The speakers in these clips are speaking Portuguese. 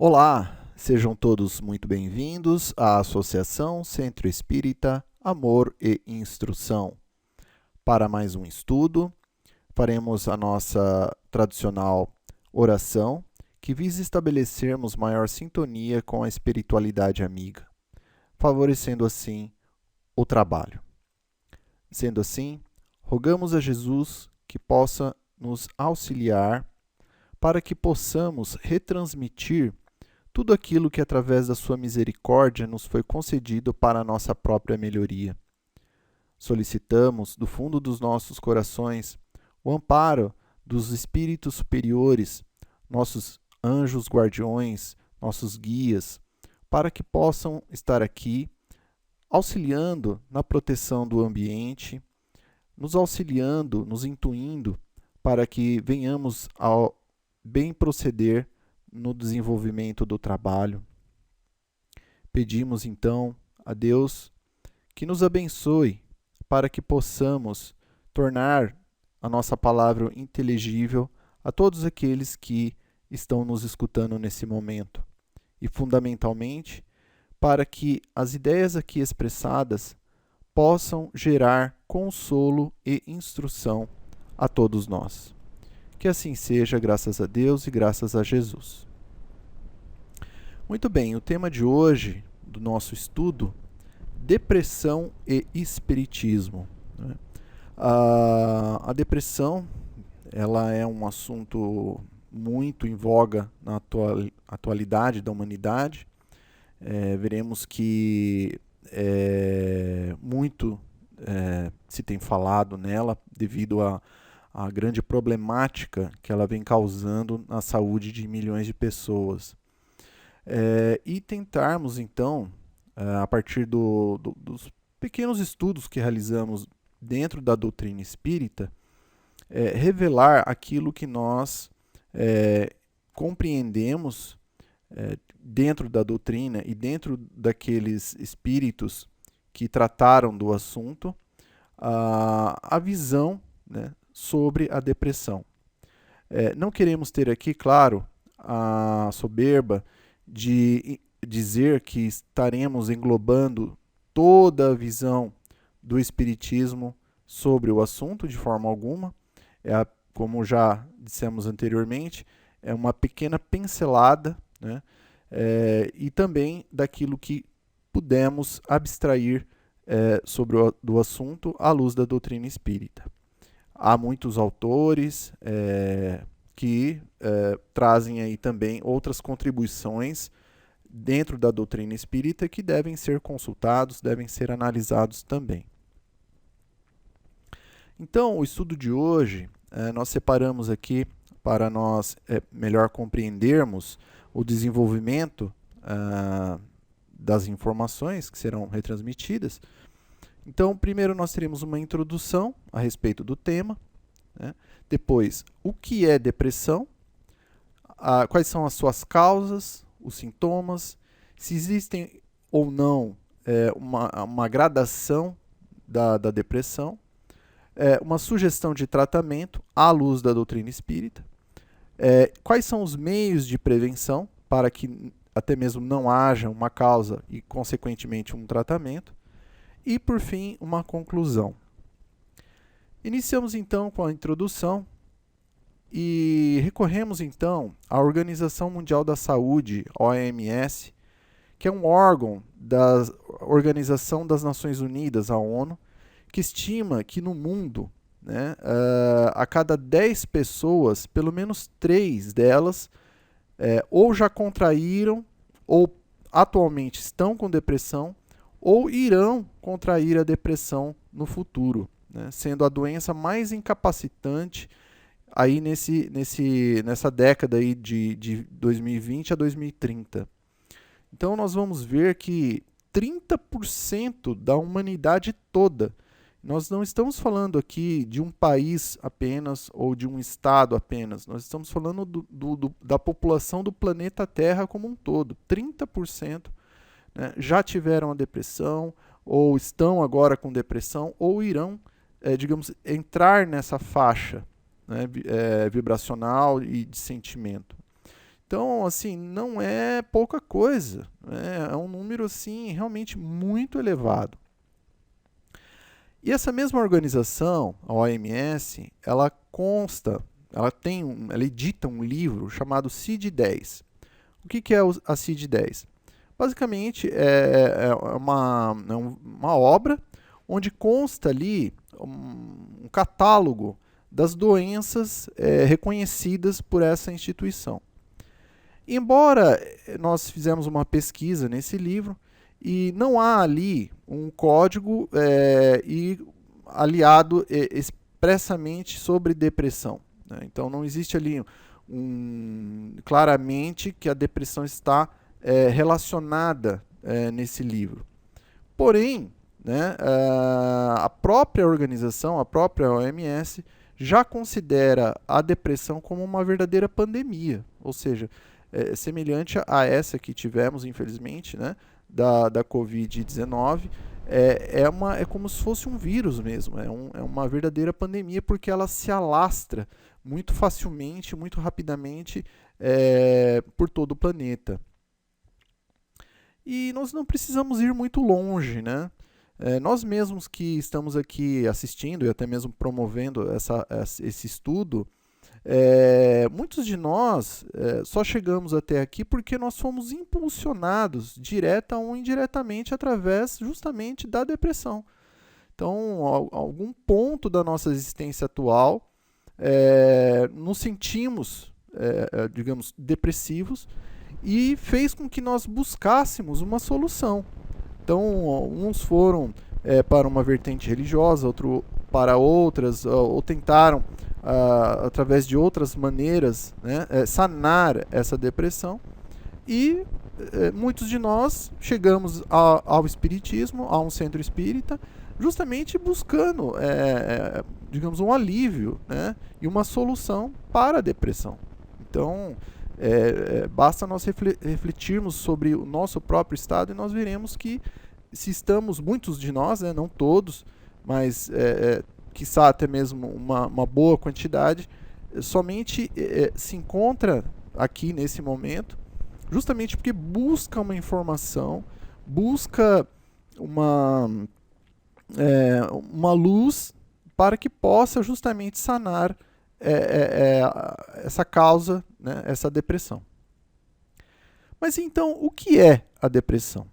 Olá, sejam todos muito bem-vindos à Associação Centro Espírita Amor e Instrução. Para mais um estudo, faremos a nossa tradicional oração, que visa estabelecermos maior sintonia com a espiritualidade amiga, favorecendo assim o trabalho. Sendo assim, rogamos a Jesus que possa nos auxiliar para que possamos retransmitir tudo aquilo que através da sua misericórdia nos foi concedido para a nossa própria melhoria. Solicitamos, do fundo dos nossos corações, o amparo dos espíritos superiores, nossos anjos guardiões, nossos guias, para que possam estar aqui auxiliando na proteção do ambiente, nos auxiliando, nos intuindo, para que venhamos ao bem proceder no desenvolvimento do trabalho. Pedimos então a Deus que nos abençoe para que possamos tornar a nossa palavra inteligível a todos aqueles que estão nos escutando nesse momento. E fundamentalmente, para que as ideias aqui expressadas possam gerar consolo e instrução a todos nós. Que assim seja, graças a Deus e graças a Jesus. Muito bem, o tema de hoje do nosso estudo, depressão e espiritismo. A depressão, ela é um assunto muito em voga na atualidade da humanidade. Veremos que muito se tem falado nela devido à grande problemática que ela vem causando na saúde de milhões de pessoas. E tentarmos, então, a partir dos pequenos estudos que realizamos dentro da doutrina espírita, revelar aquilo que nós compreendemos dentro da doutrina e dentro daqueles espíritos que trataram do assunto, a visão, né, sobre a depressão. Não queremos ter aqui, claro, a soberba de dizer que estaremos englobando toda a visão do espiritismo sobre o assunto de forma alguma. Como já dissemos anteriormente, é uma pequena pincelada, né? E também daquilo que pudemos abstrair sobre do assunto à luz da doutrina espírita. Há muitos autores que trazem aí também outras contribuições dentro da doutrina espírita que devem ser consultados, devem ser analisados também. Então, o estudo de hoje, nós separamos aqui para nós melhor compreendermos o desenvolvimento das informações que serão retransmitidas. Então, primeiro nós teremos uma introdução a respeito do tema, né? Depois, o que é depressão, quais são as suas causas, os sintomas, se existem ou não uma gradação da depressão, uma sugestão de tratamento à luz da doutrina espírita, quais são os meios de prevenção para que até mesmo não haja uma causa e, consequentemente, um tratamento, e, por fim, uma conclusão. Iniciamos, então, com a introdução e recorremos, então, à Organização Mundial da Saúde, OMS, que é um órgão da Organização das Nações Unidas, a ONU, que estima que no mundo, né, a cada 10 pessoas, pelo menos 3 delas ou já contraíram ou atualmente estão com depressão ou irão contrair a depressão no futuro, né, sendo a doença mais incapacitante aí nessa década aí de 2020 a 2030. Então nós vamos ver que 30% da humanidade toda, nós não estamos falando aqui de um país apenas ou de um estado apenas, nós estamos falando da população do planeta Terra como um todo. 30%, né, já tiveram a depressão, ou estão agora com depressão, ou irão, digamos, entrar nessa faixa, né, vibracional e de sentimento. Então, assim, não é pouca coisa, né? É um número, assim, realmente muito elevado. E essa mesma organização, a OMS, ela edita um livro chamado CID-10. O que é a CID-10? Basicamente, é uma obra onde consta ali um catálogo das doenças reconhecidas por essa instituição. Embora nós fizemos uma pesquisa nesse livro e não há ali um código aliado expressamente sobre depressão, né? Então não existe ali claramente que a depressão está relacionada nesse livro. Porém, né, a própria organização, a própria OMS, já considera a depressão como uma verdadeira pandemia, ou seja, semelhante a essa que tivemos, infelizmente, né, da Covid-19, é como se fosse um vírus mesmo, é uma verdadeira pandemia porque ela se alastra muito facilmente, muito rapidamente por todo o planeta. E nós não precisamos ir muito longe, né? Nós mesmos que estamos aqui assistindo e até mesmo promovendo esse estudo, muitos de nós só chegamos até aqui porque nós fomos impulsionados direta ou indiretamente através justamente da depressão. Então, algum ponto da nossa existência atual, nos sentimos, digamos, depressivos e fez com que nós buscássemos uma solução. Então, uns foram para uma vertente religiosa, outro para outras, ou tentaram, através de outras maneiras, né, sanar essa depressão. E muitos de nós chegamos ao espiritismo, a um centro espírita, justamente buscando, digamos, um alívio, né, e uma solução para a depressão. Então, basta nós refletirmos sobre o nosso próprio estado e nós veremos que se estamos, muitos de nós, né, não todos, mas quiçá até mesmo uma boa quantidade, somente se encontra aqui nesse momento, justamente porque busca uma informação, busca uma luz para que possa justamente sanar essa causa, né, essa depressão. Mas então, o que é a depressão?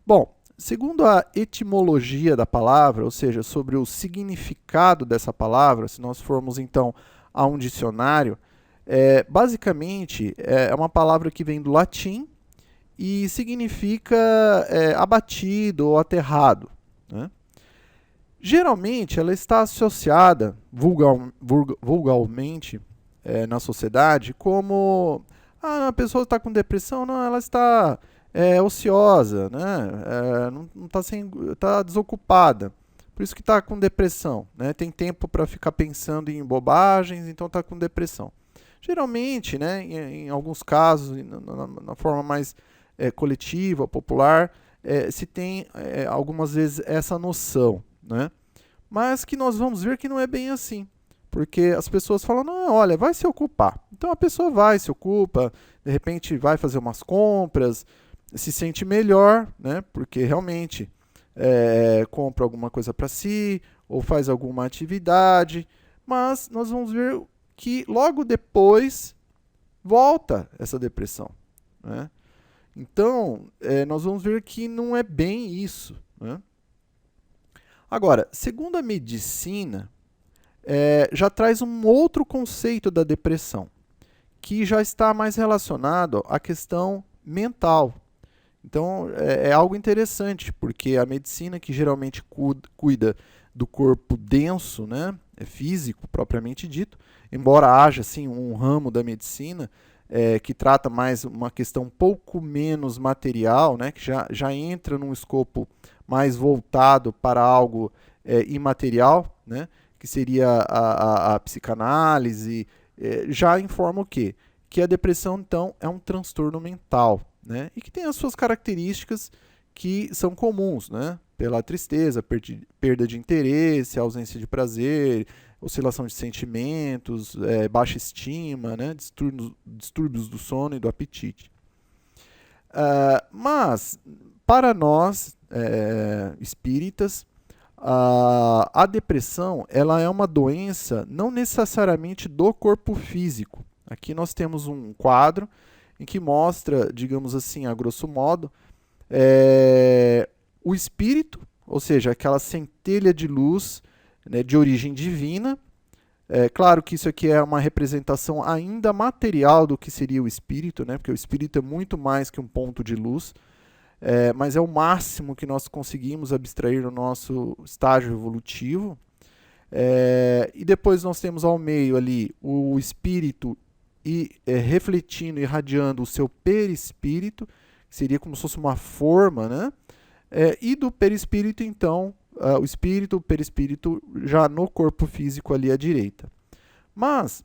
Bom, segundo a etimologia da palavra, ou seja, sobre o significado dessa palavra, se nós formos então a um dicionário, basicamente é uma palavra que vem do latim e significa abatido ou aterrado, né? Geralmente, ela está associada vulgarmente na sociedade como a pessoa está com depressão, não, ela está ociosa, né? Não tá desocupada, por isso que está com depressão, né? Tem tempo para ficar pensando em bobagens, então está com depressão. Geralmente, né, em alguns casos, na forma mais coletiva, popular, se tem algumas vezes essa noção, né? Mas que nós vamos ver que não é bem assim, porque as pessoas falam, não, olha, vai se ocupar. Então a pessoa vai, se ocupa, de repente vai fazer umas compras, se sente melhor, né? Porque realmente compra alguma coisa para si, ou faz alguma atividade, mas nós vamos ver que logo depois volta essa depressão, né? Então, nós vamos ver que não é bem isso, né? Agora, segundo a medicina, já traz um outro conceito da depressão, que já está mais relacionado à questão mental. Então, é algo interessante, porque a medicina, que geralmente cuida do corpo denso, né, físico, propriamente dito, embora haja sim, um ramo da medicina que trata mais uma questão um pouco menos material, né, que já entra num escopo mais voltado para algo imaterial, né, que seria a psicanálise, já informa o quê? Que a depressão, então, é um transtorno mental, né, e que tem as suas características que são comuns, né, pela tristeza, perda de interesse, ausência de prazer, oscilação de sentimentos, baixa estima, né, distúrbios do sono e do apetite. Mas, para nós, espíritas, a depressão ela é uma doença não necessariamente do corpo físico. Aqui nós temos um quadro em que mostra, digamos assim, a grosso modo, o espírito, ou seja, aquela centelha de luz, né, de origem divina. Claro que isso aqui é uma representação ainda material do que seria o espírito, né, porque o espírito é muito mais que um ponto de luz, mas é o máximo que nós conseguimos abstrair no nosso estágio evolutivo. E depois nós temos ao meio ali o espírito refletindo, irradiando o seu perispírito, que seria como se fosse uma forma, né? E do perispírito, então, o espírito, o perispírito, já no corpo físico ali à direita. Mas,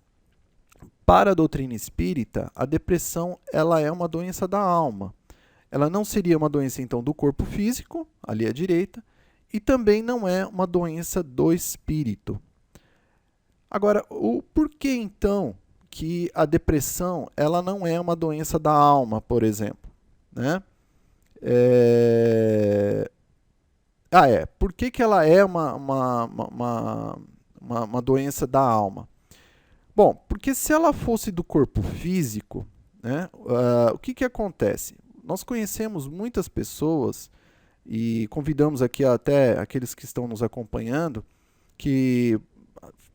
para a doutrina espírita, a depressão ela é uma doença da alma. Ela não seria uma doença, então, do corpo físico, ali à direita, e também não é uma doença do espírito. Agora, o porquê, então, que a depressão ela não é uma doença da alma, por exemplo, né? Por que ela é uma doença da alma? Bom, porque se ela fosse do corpo físico, né, o que acontece? Nós conhecemos muitas pessoas e convidamos aqui até aqueles que estão nos acompanhando que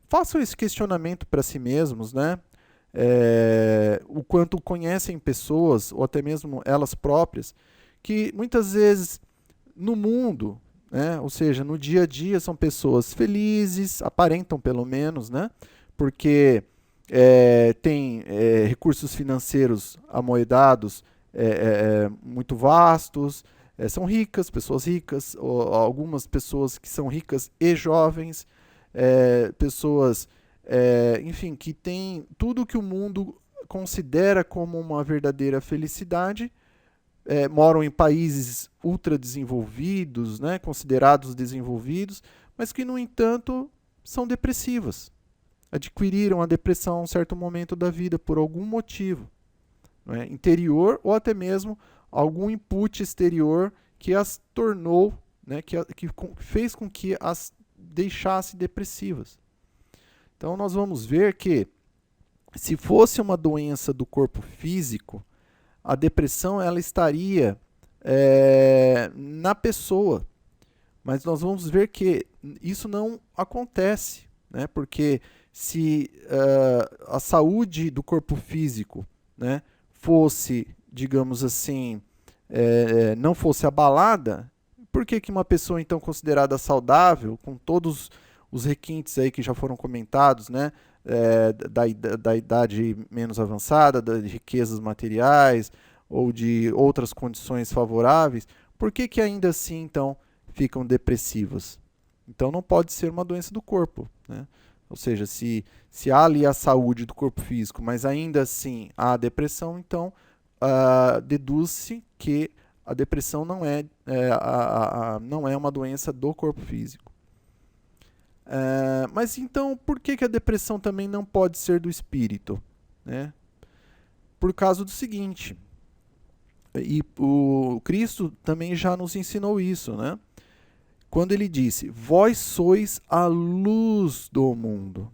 façam esse questionamento para si mesmos, né? O quanto conhecem pessoas, ou até mesmo elas próprias, que muitas vezes no mundo, né, ou seja, no dia a dia, são pessoas felizes, aparentam pelo menos, né, porque têm recursos financeiros amoedados muito vastos, são ricas, pessoas ricas, ou algumas pessoas que são ricas e jovens, pessoas, enfim, que têm tudo que o mundo considera como uma verdadeira felicidade, moram em países ultradesenvolvidos, né, considerados desenvolvidos, mas que, no entanto, são depressivas. Adquiriram a depressão a um certo momento da vida, por algum motivo, né, interior ou até mesmo algum input exterior que as tornou, né, que fez com que as deixasse depressivas. Então, nós vamos ver que, se fosse uma doença do corpo físico, a depressão ela estaria na pessoa. Mas nós vamos ver que isso não acontece, né? Porque se a saúde do corpo físico, né, fosse, digamos assim, não fosse abalada, por que uma pessoa então considerada saudável, com todos os requintes aí que já foram comentados, né, da idade menos avançada, das riquezas materiais ou de outras condições favoráveis, por que ainda assim então ficam depressivas? Então não pode ser uma doença do corpo, né? Ou seja, se há ali a saúde do corpo físico, mas ainda assim há depressão, então deduz-se que a depressão não é uma doença do corpo físico. Mas então, por que a depressão também não pode ser do espírito, né? Por causa do seguinte, e o Cristo também já nos ensinou isso, né? Quando ele disse, vós sois a luz do mundo.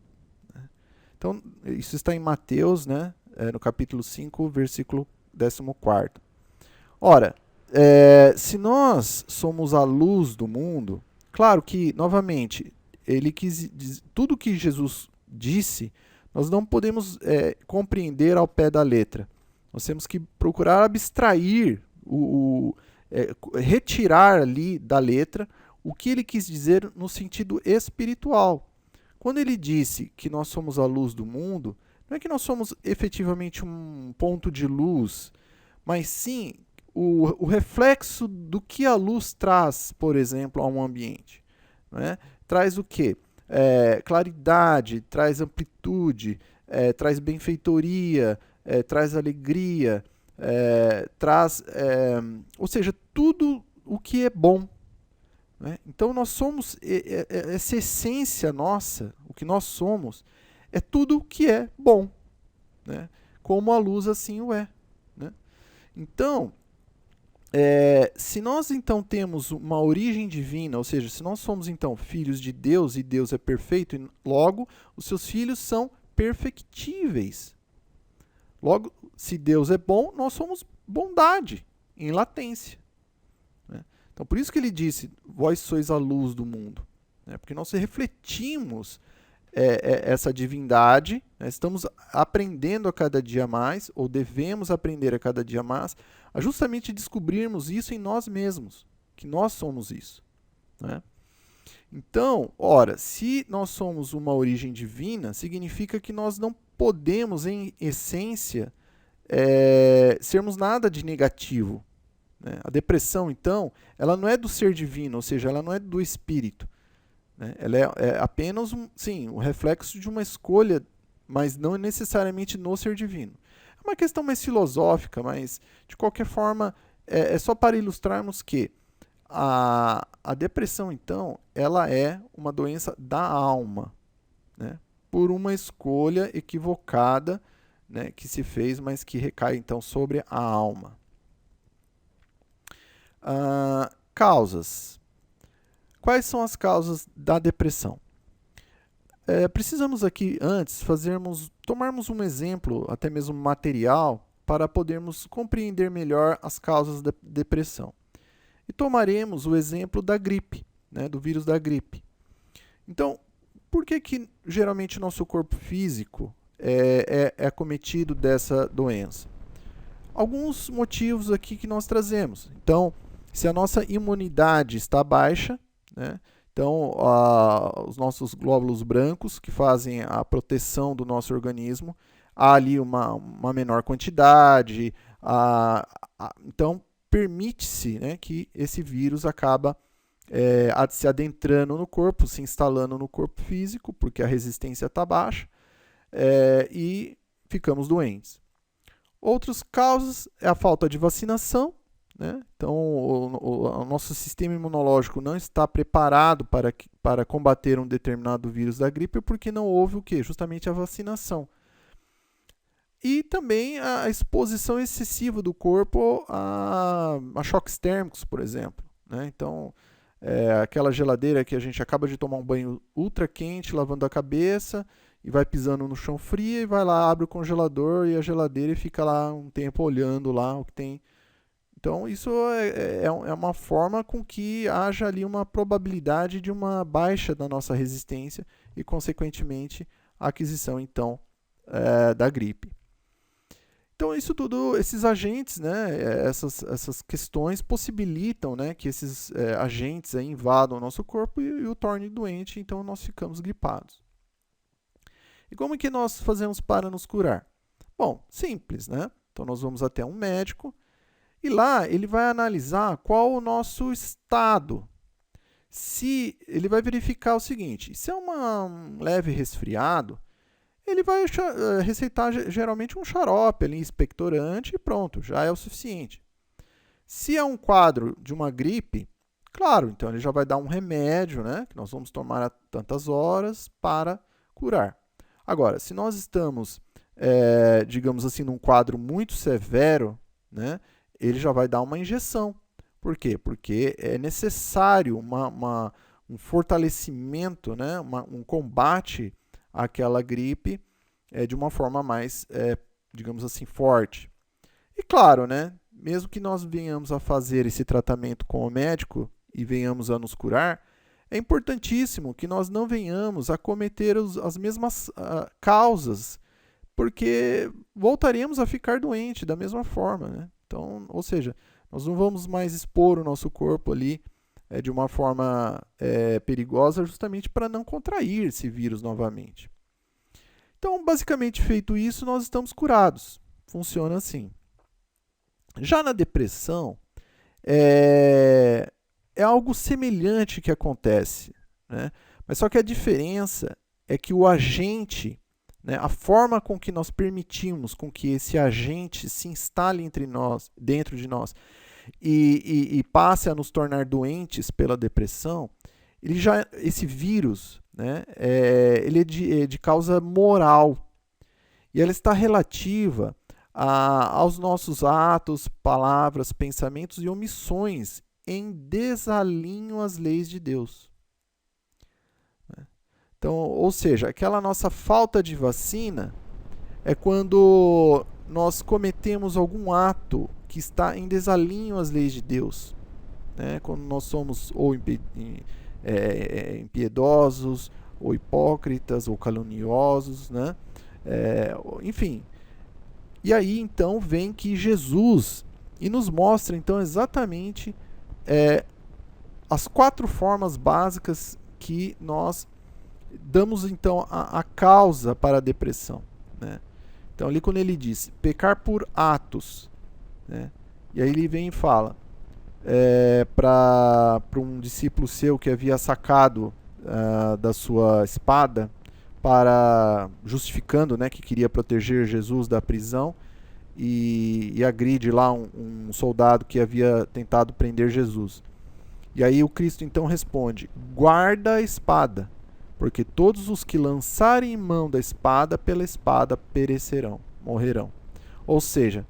Então, isso está em Mateus, né? No capítulo 5, versículo 14. Ora, se nós somos a luz do mundo, claro que, novamente, ele quis dizer, tudo que Jesus disse, nós não podemos compreender ao pé da letra. Nós temos que procurar abstrair, retirar ali da letra o que ele quis dizer no sentido espiritual. Quando ele disse que nós somos a luz do mundo, não é que nós somos efetivamente um ponto de luz, mas sim o reflexo do que a luz traz, por exemplo, a um ambiente, né? Traz o quê? Claridade, traz amplitude, traz benfeitoria, traz alegria, ou seja, tudo o que é bom. né? Então nós somos, essa essência nossa, o que nós somos, é tudo que é bom, né? Como a luz assim o é, né? Então, se nós então temos uma origem divina, ou seja, se nós somos então filhos de Deus e Deus é perfeito, e logo os seus filhos são perfectíveis. Logo, se Deus é bom, nós somos bondade em latência, né? Então, por isso que ele disse, vós sois a luz do mundo, né? Porque nós refletimos essa divindade, né? Estamos aprendendo a cada dia mais, ou devemos aprender a cada dia mais, a justamente descobrirmos isso em nós mesmos, que nós somos isso, né? Então, ora, se nós somos uma origem divina, significa que nós não podemos, em essência, sermos nada de negativo, né? A depressão, então, ela não é do ser divino, ou seja, ela não é do espírito, né? Ela é apenas um reflexo de uma escolha, mas não necessariamente no ser divino. É uma questão mais filosófica, mas, de qualquer forma, é só para ilustrarmos que a depressão, então, ela é uma doença da alma, né? Por uma escolha equivocada, né, que se fez, mas que recai, então, sobre a alma. Causas. Quais são as causas da depressão? Precisamos aqui, antes, tomarmos um exemplo, até mesmo material, para podermos compreender melhor as causas da depressão. E tomaremos o exemplo da gripe, né, do vírus da gripe. Então, por que geralmente o nosso corpo físico é acometido dessa doença? Alguns motivos aqui que nós trazemos. Então, se a nossa imunidade está baixa, né, então os nossos glóbulos brancos, que fazem a proteção do nosso organismo, há ali uma menor quantidade, então permite-se, né, que esse vírus acaba se adentrando no corpo, se instalando no corpo físico, porque a resistência está baixa, e ficamos doentes. Outras causas é a falta de vacinação, né? Então, o nosso sistema imunológico não está preparado para combater um determinado vírus da gripe, porque não houve o quê? Justamente a vacinação. E também a exposição excessiva do corpo a choques térmicos, por exemplo, né? Então, aquela geladeira que a gente acaba de tomar um banho ultra quente, lavando a cabeça, e vai pisando no chão frio, e vai lá, abre o congelador e a geladeira e fica lá um tempo olhando lá o que tem. Então, isso é uma forma com que haja ali uma probabilidade de uma baixa da nossa resistência e, consequentemente, a aquisição, então, da gripe. Então, isso tudo, esses agentes, né, essas questões possibilitam, né, que esses agentes aí invadam o nosso corpo e o tornem doente, então nós ficamos gripados. E como que nós fazemos para nos curar? Bom, simples, né? Então, nós vamos até um médico e lá ele vai analisar qual o nosso estado. Se ele vai verificar o seguinte, se é um leve resfriado, ele vai receitar geralmente um xarope ali, expectorante, e pronto, já é o suficiente. Se é um quadro de uma gripe, claro, então ele já vai dar um remédio, né, que nós vamos tomar a tantas horas para curar. Agora, se nós estamos, digamos assim, num quadro muito severo, né, ele já vai dar uma injeção. Por quê? Porque é necessário um fortalecimento, né, um combate àquela gripe de uma forma mais, digamos assim, forte. E claro, né, mesmo que nós venhamos a fazer esse tratamento com o médico e venhamos a nos curar, é importantíssimo que nós não venhamos a cometer as mesmas causas, porque voltaremos a ficar doentes da mesma forma, né? Então, ou seja, nós não vamos mais expor o nosso corpo ali de uma forma perigosa, justamente para não contrair esse vírus novamente. Então, basicamente feito isso, nós estamos curados. Funciona assim. Já na depressão, é algo semelhante que acontece, né? Mas só que a diferença é que o agente, né, a forma com que nós permitimos com que esse agente se instale entre nós, dentro de nós, e passe a nos tornar doentes pela depressão, esse vírus, né, ele é de causa moral, e ela está relativa aos nossos atos, palavras, pensamentos e omissões em desalinho às leis de Deus. Então, ou seja, aquela nossa falta de vacina é quando nós cometemos algum ato que está em desalinho às leis de Deus, né? Quando nós somos ou impiedosos, ou hipócritas, ou caluniosos, né? Enfim. E aí então vem que Jesus e nos mostra então exatamente as 4 formas básicas que nós damos então a causa para a depressão, né? Então ali quando ele diz pecar por atos, né? E aí ele vem e fala para um discípulo seu que havia sacado da sua espada, justificando, né, que queria proteger Jesus da prisão, e agride lá um soldado que havia tentado prender Jesus. E aí o Cristo então responde: guarda a espada, porque todos os que lançarem mão da espada, pela espada perecerão, morrerão. Ou seja,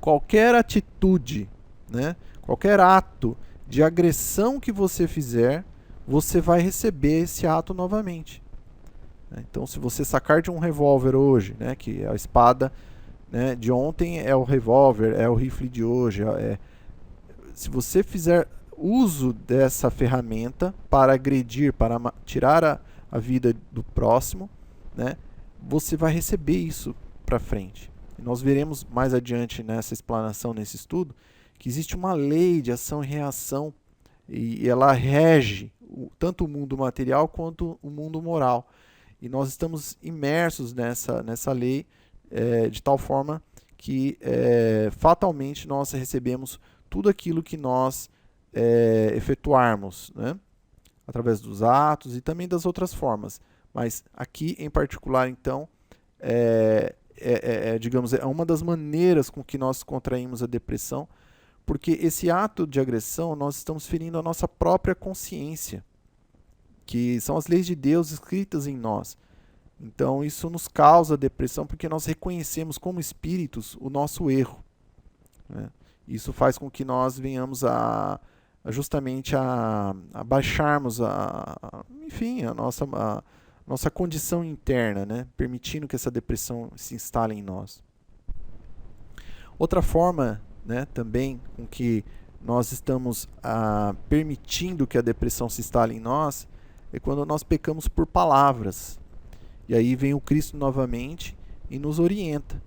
qualquer atitude, né, qualquer ato de agressão que você fizer, você vai receber esse ato novamente. Então, se você sacar de um revólver hoje, né, que a espada, né, de ontem é o revólver, é o rifle de hoje, se você fizer uso dessa ferramenta para agredir, para tirar a vida do próximo, né, você vai receber isso para frente. E nós veremos mais adiante nessa explanação, nesse estudo, que existe uma lei de ação e reação, e ela rege tanto o mundo material quanto o mundo moral. E nós estamos imersos nessa lei de tal forma que fatalmente nós recebemos tudo aquilo que nós efetuarmos, né? Através dos atos e também das outras formas. Mas aqui em particular, então, digamos, é uma das maneiras com que nós contraímos a depressão, porque esse ato de agressão nós estamos ferindo a nossa própria consciência, que são as leis de Deus escritas em nós. Então isso nos causa depressão porque nós reconhecemos como espíritos o nosso erro, né? Isso faz com que nós venhamos justamente a baixarmos enfim, a nossa condição interna, né? Permitindo que essa depressão se instale em nós. Outra forma, né, também com que nós estamos permitindo que a depressão se instale em nós é quando nós pecamos por palavras. E aí vem o Cristo novamente e nos orienta.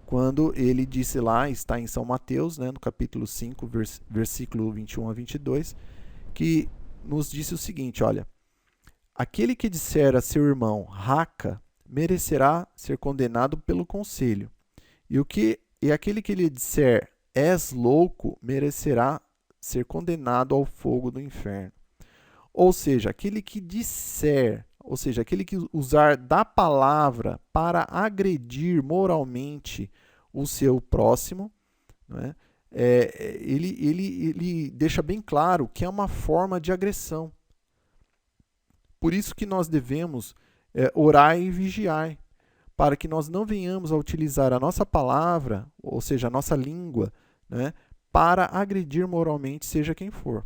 Quando ele disse lá, está em São Mateus, né, no capítulo 5, versículo 21 a 22, que nos disse o seguinte, olha: aquele que disser a seu irmão, raca, merecerá ser condenado pelo conselho. E aquele que lhe disser, és louco, merecerá ser condenado ao fogo do inferno. Ou seja, aquele que disser, ou seja, aquele que usar da palavra para agredir moralmente o seu próximo, né, ele deixa bem claro que é uma forma de agressão. Por isso que nós devemos orar e vigiar, para que nós não venhamos a utilizar a nossa palavra, ou seja, a nossa língua, né, para agredir moralmente seja quem for.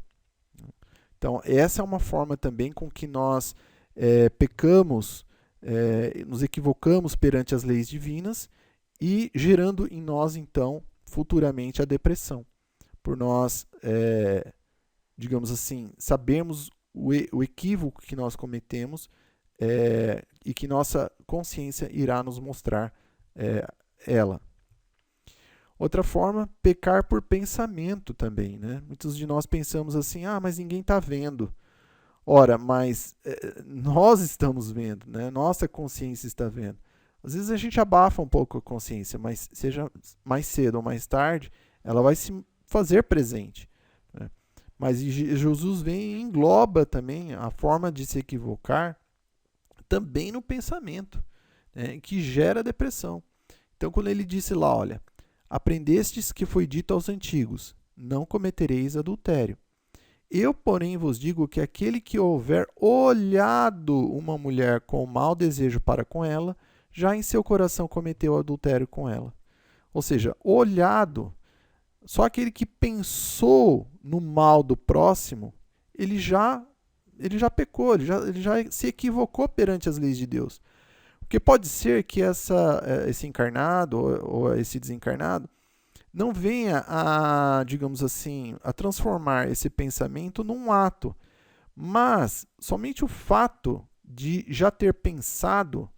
Então, essa é uma forma também com que nós pecamos, nos equivocamos perante as leis divinas e gerando em nós, então, futuramente a depressão. Por nós, digamos assim, sabermos o equívoco que nós cometemos e que nossa consciência irá nos mostrar ela. Outra forma, pecar por pensamento também, né? Muitos de nós pensamos assim, mas ninguém está vendo. Ora, mas nós estamos vendo, né? Nossa consciência está vendo. Às vezes a gente abafa um pouco a consciência, mas seja mais cedo ou mais tarde, ela vai se fazer presente, né? Mas Jesus vem e engloba também a forma de se equivocar também no pensamento, né? Que gera depressão. Então, quando ele disse lá, olha, aprendestes que foi dito aos antigos, não cometereis adultério. Eu, porém, vos digo que aquele que houver olhado uma mulher com mau desejo para com ela, já em seu coração cometeu adultério com ela. Ou seja, olhado, só aquele que pensou no mal do próximo, ele já pecou, ele já se equivocou perante as leis de Deus. Porque pode ser que esse encarnado ou esse desencarnado não venha a, digamos assim, a transformar esse pensamento num ato, mas somente o fato de já ter pensado,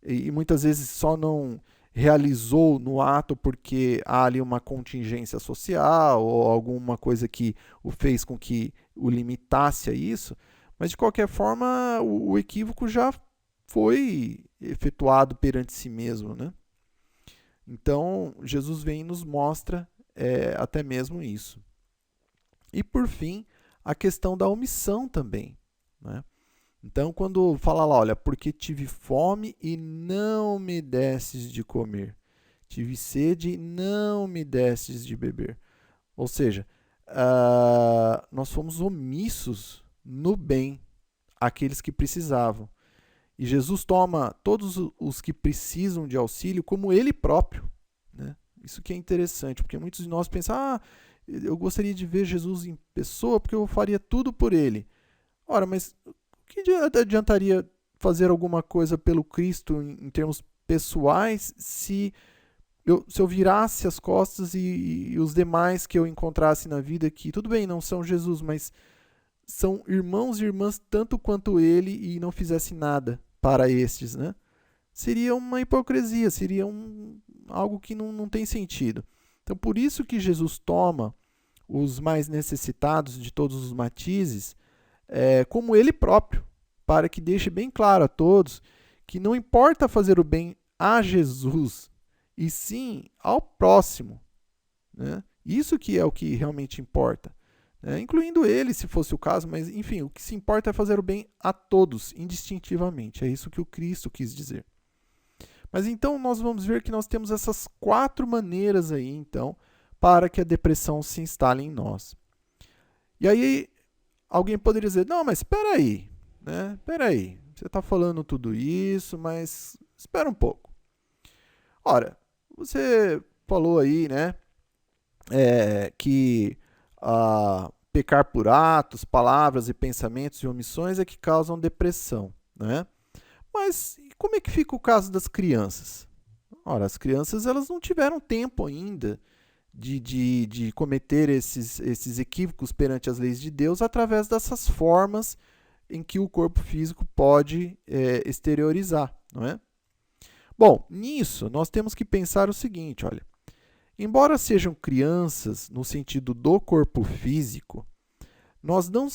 e muitas vezes só não realizou no ato porque há ali uma contingência social ou alguma coisa que o fez com que o limitasse a isso, mas de qualquer forma o equívoco já foi efetuado perante si mesmo, né? Então, Jesus vem e nos mostra até mesmo isso. E, por fim, a questão da omissão também, né? Então, quando fala lá, olha, porque tive fome e não me destes de comer, tive sede e não me destes de beber. Ou seja, nós fomos omissos no bem àqueles que precisavam. E Jesus toma todos os que precisam de auxílio como ele próprio, né? Isso que é interessante, porque muitos de nós pensam, eu gostaria de ver Jesus em pessoa porque eu faria tudo por ele. Ora, mas o que adiantaria fazer alguma coisa pelo Cristo em termos pessoais se eu virasse as costas e os demais que eu encontrasse na vida, que tudo bem, não são Jesus, mas são irmãos e irmãs tanto quanto ele, e não fizesse nada para estes, né? Seria uma hipocrisia, seria algo que não tem sentido. Então, por isso que Jesus toma os mais necessitados de todos os matizes como ele próprio, para que deixe bem claro a todos que não importa fazer o bem a Jesus, e sim ao próximo, né? Isso que é o que realmente importa. Incluindo ele, se fosse o caso, mas enfim, o que se importa é fazer o bem a todos, indistintivamente. É isso que o Cristo quis dizer. Mas então nós vamos ver que nós temos essas 4 maneiras aí, então, para que a depressão se instale em nós. E aí alguém poderia dizer, não, mas espera aí, né? Espera aí, você está falando tudo isso, mas espera um pouco. Ora, você falou aí, né, que pecar por atos, palavras e pensamentos e omissões é que causam depressão, né? Mas como é que fica o caso das crianças? Ora, as crianças elas não tiveram tempo ainda de cometer esses equívocos perante as leis de Deus através dessas formas em que o corpo físico pode exteriorizar, não é? Bom, nisso nós temos que pensar o seguinte, olha, embora sejam crianças no sentido do corpo físico, nós não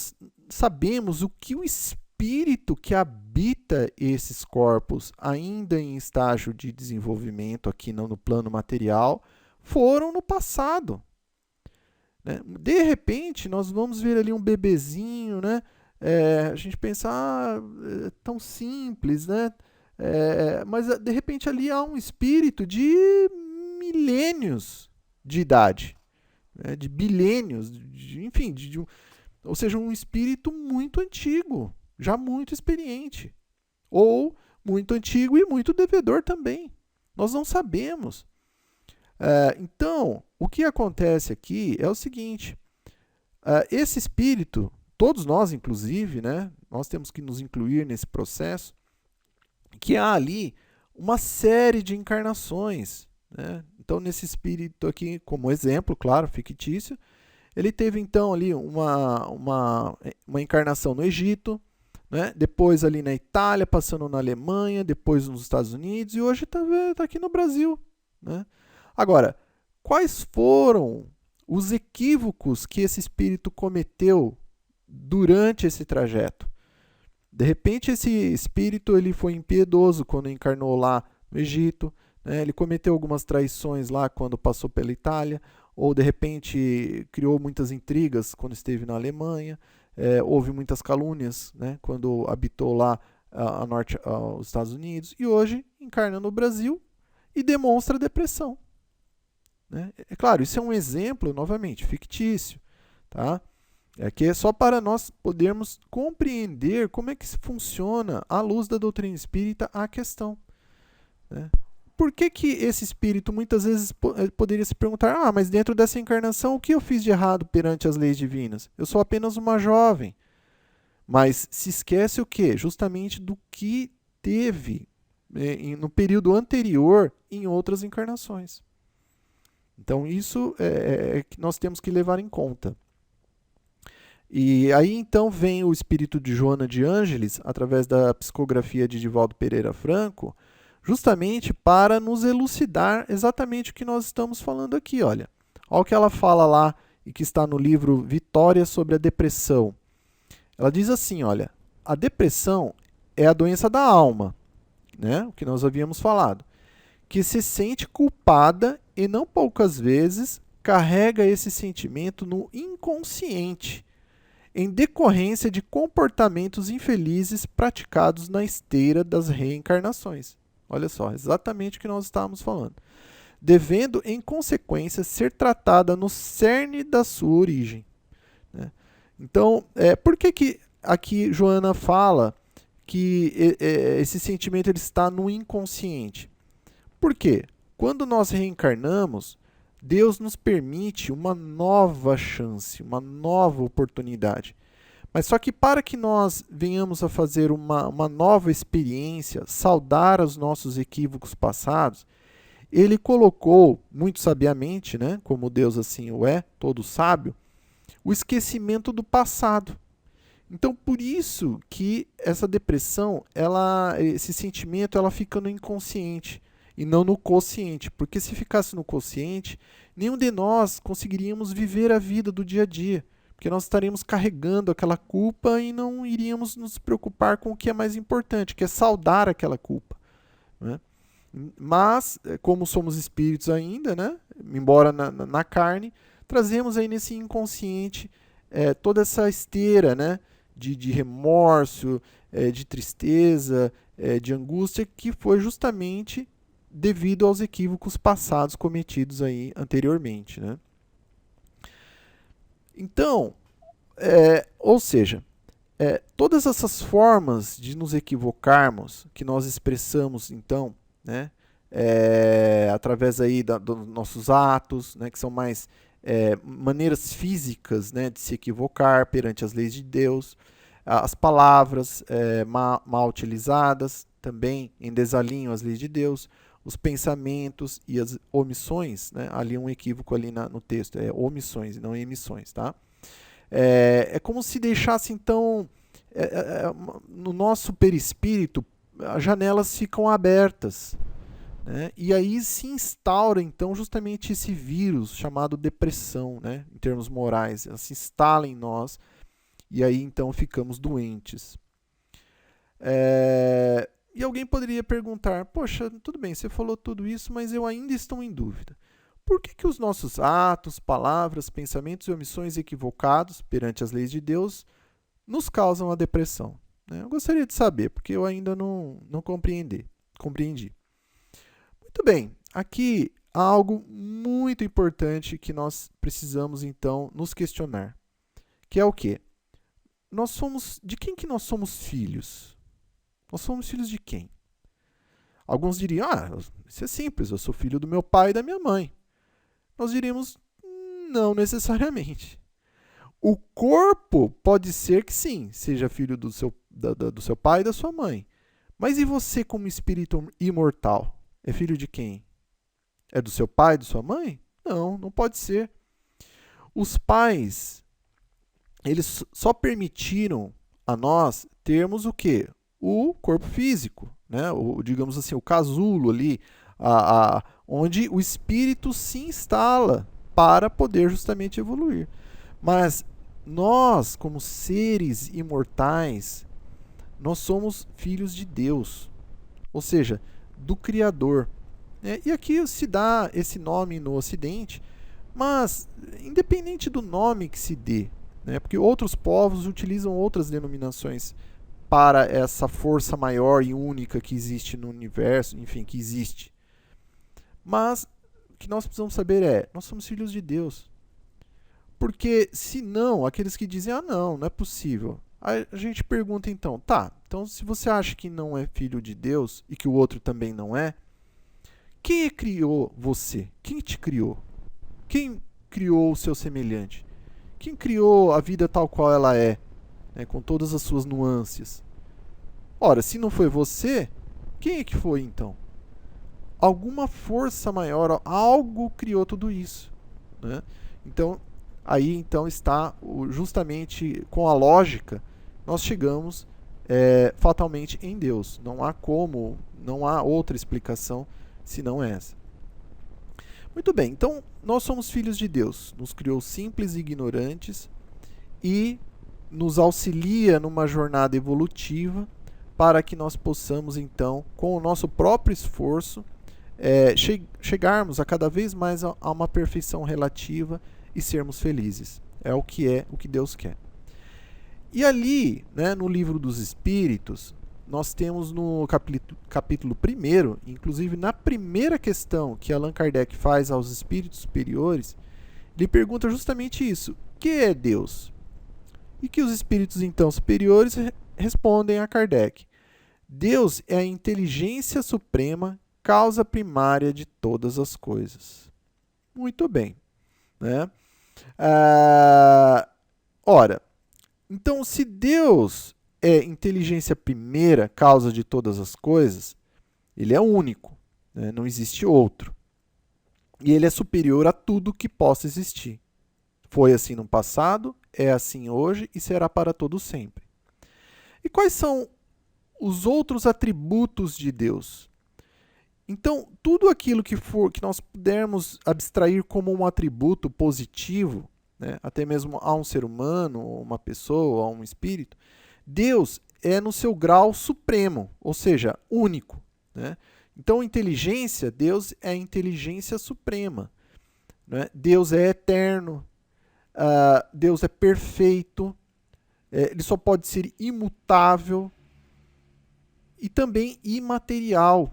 sabemos o que o espírito que habita esses corpos, ainda em estágio de desenvolvimento aqui no plano material, foram no passado, né? De repente, nós vamos ver ali um bebezinho, né? A gente pensa, é tão simples, né? Mas de repente ali há um espírito de milênios de idade, né? De bilênios, enfim, ou seja, um espírito muito antigo, já muito experiente, ou muito antigo e muito devedor também. Nós não sabemos. Então, o que acontece aqui é o seguinte, esse espírito, todos nós inclusive, né, nós temos que nos incluir nesse processo, que há ali uma série de encarnações, né? Então, nesse espírito aqui, como exemplo, claro, fictício, ele teve então ali uma encarnação no Egito, né? Depois ali na Itália, passando na Alemanha, depois nos Estados Unidos e hoje está aqui no Brasil, né? Agora, quais foram os equívocos que esse espírito cometeu durante esse trajeto? De repente, esse espírito ele foi impiedoso quando encarnou lá no Egito, né? Ele cometeu algumas traições lá quando passou pela Itália, ou de repente criou muitas intrigas quando esteve na Alemanha, houve muitas calúnias, né, quando habitou lá aos Estados Unidos, e hoje encarna no Brasil e demonstra depressão. né? É claro, isso é um exemplo, novamente, fictício, tá? Aqui é só para nós podermos compreender como é que funciona, à luz da doutrina espírita, a questão, né? Por que que esse espírito muitas vezes poderia se perguntar: ah, mas dentro dessa encarnação o que eu fiz de errado perante as leis divinas? Eu sou apenas uma jovem. Mas se esquece o quê? Justamente do que teve no período anterior em outras encarnações. Então isso é que nós temos que levar em conta. E aí então vem o espírito de Joana de Ângeles, através da psicografia de Divaldo Pereira Franco, justamente para nos elucidar exatamente o que nós estamos falando aqui. Olha o que ela fala lá e que está no livro Vitória sobre a Depressão. Ela diz assim, olha, a depressão é a doença da alma, né? O que nós havíamos falado, que se sente culpada e não poucas vezes carrega esse sentimento no inconsciente, em decorrência de comportamentos infelizes praticados na esteira das reencarnações. Olha só, exatamente o que nós estávamos falando. Devendo, em consequência, ser tratada no cerne da sua origem, né? Então, por que aqui Joana fala que esse sentimento ele está no inconsciente? Por quê? Quando nós reencarnamos, Deus nos permite uma nova chance, uma nova oportunidade. Mas só que para que nós venhamos a fazer uma nova experiência, saudar os nossos equívocos passados, ele colocou, muito sabiamente, né, como Deus assim o é, todo sábio, o esquecimento do passado. Então, por isso que essa depressão, esse sentimento, ela fica no inconsciente e não no consciente. Porque se ficasse no consciente, nenhum de nós conseguiríamos viver a vida do dia a dia. Porque nós estaríamos carregando aquela culpa e não iríamos nos preocupar com o que é mais importante, que é saudar aquela culpa, né? Mas, como somos espíritos ainda, né, embora na carne, trazemos aí nesse inconsciente toda essa esteira, né, de remorso, de tristeza, de angústia, que foi justamente devido aos equívocos passados cometidos aí anteriormente, né? Então, ou seja, todas essas formas de nos equivocarmos, que nós expressamos então, né, através aí dos nossos atos, né, que são mais maneiras físicas, né, de se equivocar perante as leis de Deus, as palavras mal utilizadas, também em desalinho às leis de Deus, os pensamentos e as omissões, né, ali um equívoco ali no texto, omissões e não emissões, tá? É como se deixasse então no nosso perispírito as janelas ficam abertas, né? E aí se instaura então justamente esse vírus chamado depressão, né? Em termos morais, ela se instala em nós e aí então ficamos doentes. E alguém poderia perguntar: poxa, tudo bem, você falou tudo isso, mas eu ainda estou em dúvida. Por que os nossos atos, palavras, pensamentos e omissões equivocados perante as leis de Deus nos causam a depressão? Eu gostaria de saber, porque eu ainda não compreendi. Muito bem, aqui há algo muito importante que nós precisamos então nos questionar, que é o quê? De quem que nós somos filhos? Nós somos filhos de quem? Alguns diriam: isso é simples, eu sou filho do meu pai e da minha mãe. Nós diríamos: não necessariamente. O corpo pode ser que sim, seja filho do seu pai e da sua mãe. Mas e você como espírito imortal? É filho de quem? É do seu pai e da sua mãe? Não, não pode ser. Os pais, eles só permitiram a nós termos o quê? O corpo físico, né? Digamos assim, o casulo ali, onde o espírito se instala para poder justamente evoluir. Mas nós, como seres imortais, nós somos filhos de Deus, ou seja, do Criador. E aqui se dá esse nome no Ocidente, mas independente do nome que se dê, né, porque outros povos utilizam outras denominações para essa força maior e única que existe no universo, enfim, que existe. Mas que nós precisamos saber é, nós somos filhos de Deus. Porque, se não, aqueles que dizem, não é possível. Aí a gente pergunta então, então se você acha que não é filho de Deus e que o outro também não é, quem criou você? Quem te criou? Quem criou o seu semelhante? Quem criou a vida tal qual ela é, né, com todas as suas nuances? Ora, se não foi você, quem é que foi então? Alguma força maior, algo criou tudo isso, né? Então, aí então está justamente com a lógica, nós chegamos fatalmente em Deus. Não há outra explicação senão essa. Muito bem, então nós somos filhos de Deus, nos criou simples e ignorantes e nos auxilia numa jornada evolutiva para que nós possamos então, com o nosso próprio esforço, chegarmos a cada vez mais a uma perfeição relativa e sermos felizes. É o que Deus quer. E ali, né, no livro dos Espíritos, nós temos no capítulo 1º, inclusive na primeira questão que Allan Kardec faz aos espíritos superiores, ele pergunta justamente isso: o que é Deus? E que os espíritos então superiores respondem a Kardec: Deus é a inteligência suprema, causa primária de todas as coisas. Muito bem, né? Ora, então se Deus é inteligência primeira, causa de todas as coisas, ele é único, né? Não existe outro. E ele é superior a tudo que possa existir. Foi assim no passado, é assim hoje e será para todo sempre. E quais são os outros atributos de Deus? Então, tudo aquilo que nós pudermos abstrair como um atributo positivo, né, até mesmo a um ser humano, uma pessoa, a um espírito, Deus é no seu grau supremo, ou seja, único, né? Então, inteligência, Deus é a inteligência suprema, né? Deus é eterno, Deus é perfeito, ele só pode ser imutável e também imaterial.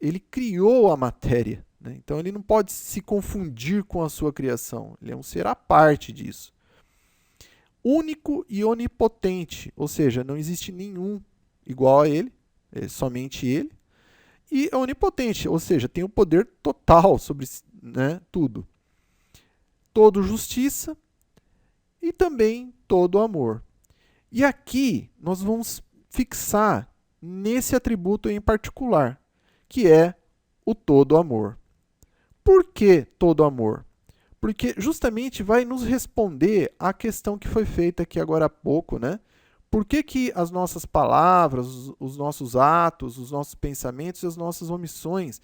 Ele criou a matéria, né? Então ele não pode se confundir com a sua criação, ele é um ser à parte disso. Único e onipotente, ou seja, não existe nenhum igual a ele, é somente ele. E é onipotente, ou seja, tem o poder total sobre, né, tudo. Todo justiça e também todo amor. E aqui nós vamos fixar nesse atributo em particular, que é o todo amor. Por que todo amor? Porque justamente vai nos responder à questão que foi feita aqui agora há pouco, né? Por que as nossas palavras, os nossos atos, os nossos pensamentos e as nossas omissões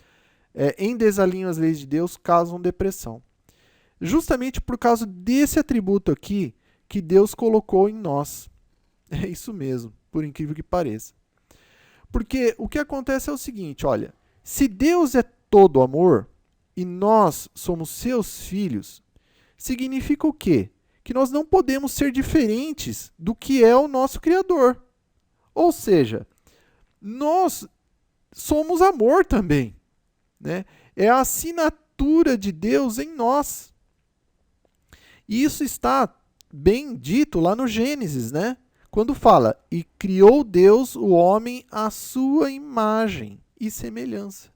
em desalinho às leis de Deus causam depressão? Justamente por causa desse atributo aqui que Deus colocou em nós. É isso mesmo, por incrível que pareça. Porque o que acontece é o seguinte, olha, se Deus é todo amor e nós somos seus filhos, significa o quê? Que nós não podemos ser diferentes do que é o nosso Criador. Ou seja, nós somos amor também, né? É a assinatura de Deus em nós. E isso está bem dito lá no Gênesis, né? Quando fala, e criou Deus o homem à sua imagem e semelhança.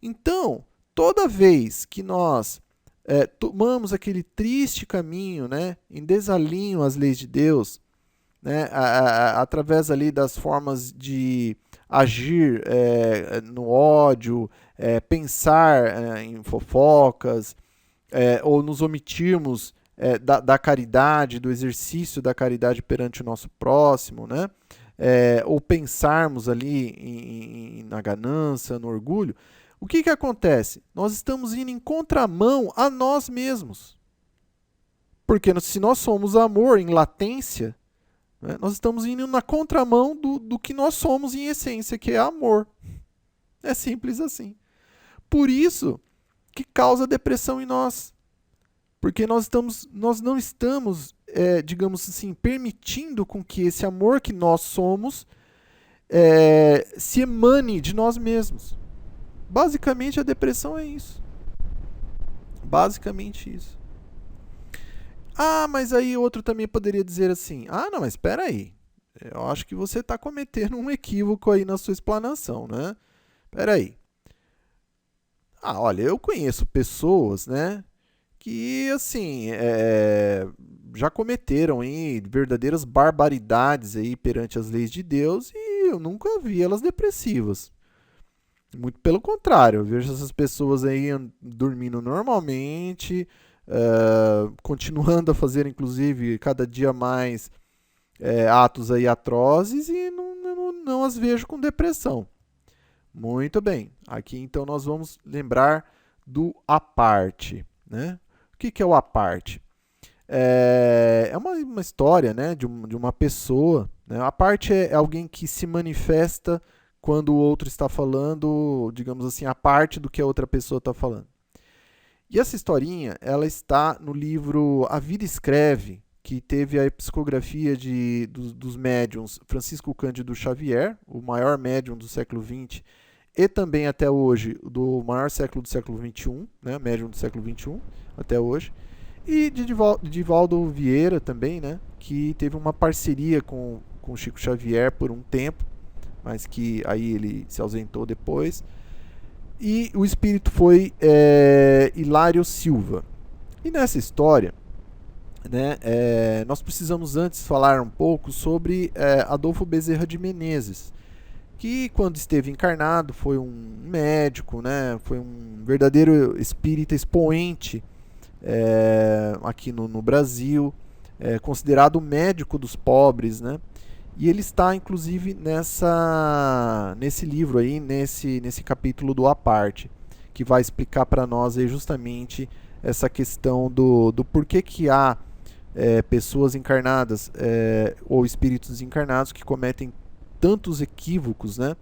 Então, toda vez que nós tomamos aquele triste caminho, né, em desalinho às leis de Deus, né, através ali das formas de agir no ódio, pensar em fofocas, ou nos omitirmos da caridade, do exercício da caridade perante o nosso próximo, né, ou pensarmos ali na ganância, no orgulho, o que acontece? Nós estamos indo em contramão a nós mesmos. Porque se nós somos amor em latência, né, nós estamos indo na contramão do que nós somos em essência, que é amor. É simples assim. Por isso que causa depressão em nós. Porque nós não estamos, digamos assim, permitindo com que esse amor que nós somos se emane de nós mesmos. Basicamente a depressão é isso. Basicamente isso. Ah, mas aí outro também poderia dizer assim: ah, não, mas espera aí. Eu acho que você está cometendo um equívoco aí na sua explanação, né? Espera aí. Ah, olha, eu conheço pessoas, né, que assim já cometeram aí verdadeiras barbaridades aí perante as leis de Deus e eu nunca vi elas depressivas. Muito pelo contrário, eu vejo essas pessoas aí dormindo normalmente, continuando a fazer, inclusive, cada dia mais atos aí atrozes e não as vejo com depressão. Muito bem. Aqui então nós vamos lembrar do à parte, né? O que é o à parte? É uma história, né, de uma pessoa. Né? A parte é alguém que se manifesta quando o outro está falando, digamos assim, a parte do que a outra pessoa está falando. E essa historinha, ela está no livro A Vida Escreve, que teve a psicografia dos médiuns Francisco Cândido Xavier, o maior médium do século XX, e também até hoje do maior século do século XXI, né, médium do século XXI, até hoje, e de Divaldo Vieira também, né, que teve uma parceria com Chico Xavier por um tempo, mas que aí ele se ausentou depois. E o espírito foi Hilário Silva. E nessa história, né, nós precisamos antes falar um pouco sobre Adolfo Bezerra de Menezes, que quando esteve encarnado foi um médico, né, foi um verdadeiro espírita expoente aqui no Brasil, considerado o médico dos pobres, né? E ele está, inclusive, nesse livro aí, nesse capítulo do A Parte, que vai explicar para nós aí justamente essa questão do porquê que há pessoas encarnadas ou espíritos encarnados que cometem tantos equívocos, né?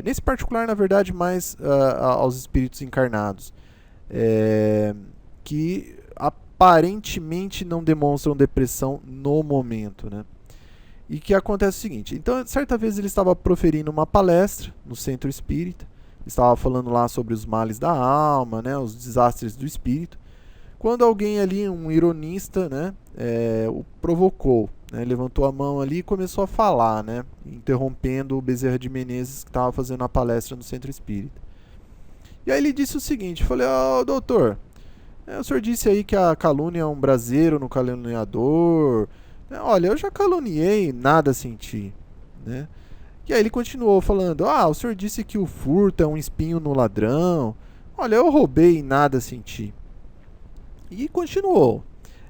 Nesse particular, na verdade, mais aos espíritos encarnados, que aparentemente não demonstram depressão no momento, né? E que acontece o seguinte: então, certa vez ele estava proferindo uma palestra no centro espírita, estava falando lá sobre os males da alma, né, os desastres do espírito, quando alguém ali, um ironista, né, o provocou, né, levantou a mão ali e começou a falar, né, interrompendo o Bezerra de Menezes que estava fazendo a palestra no centro espírita. E aí ele disse o seguinte: falei, doutor, o senhor disse aí que a calúnia é um braseiro no caluniador. Olha, eu já caluniei, nada senti, né? E aí ele continuou falando: o senhor disse que o furto é um espinho no ladrão. Olha, eu roubei e nada senti. E continuou: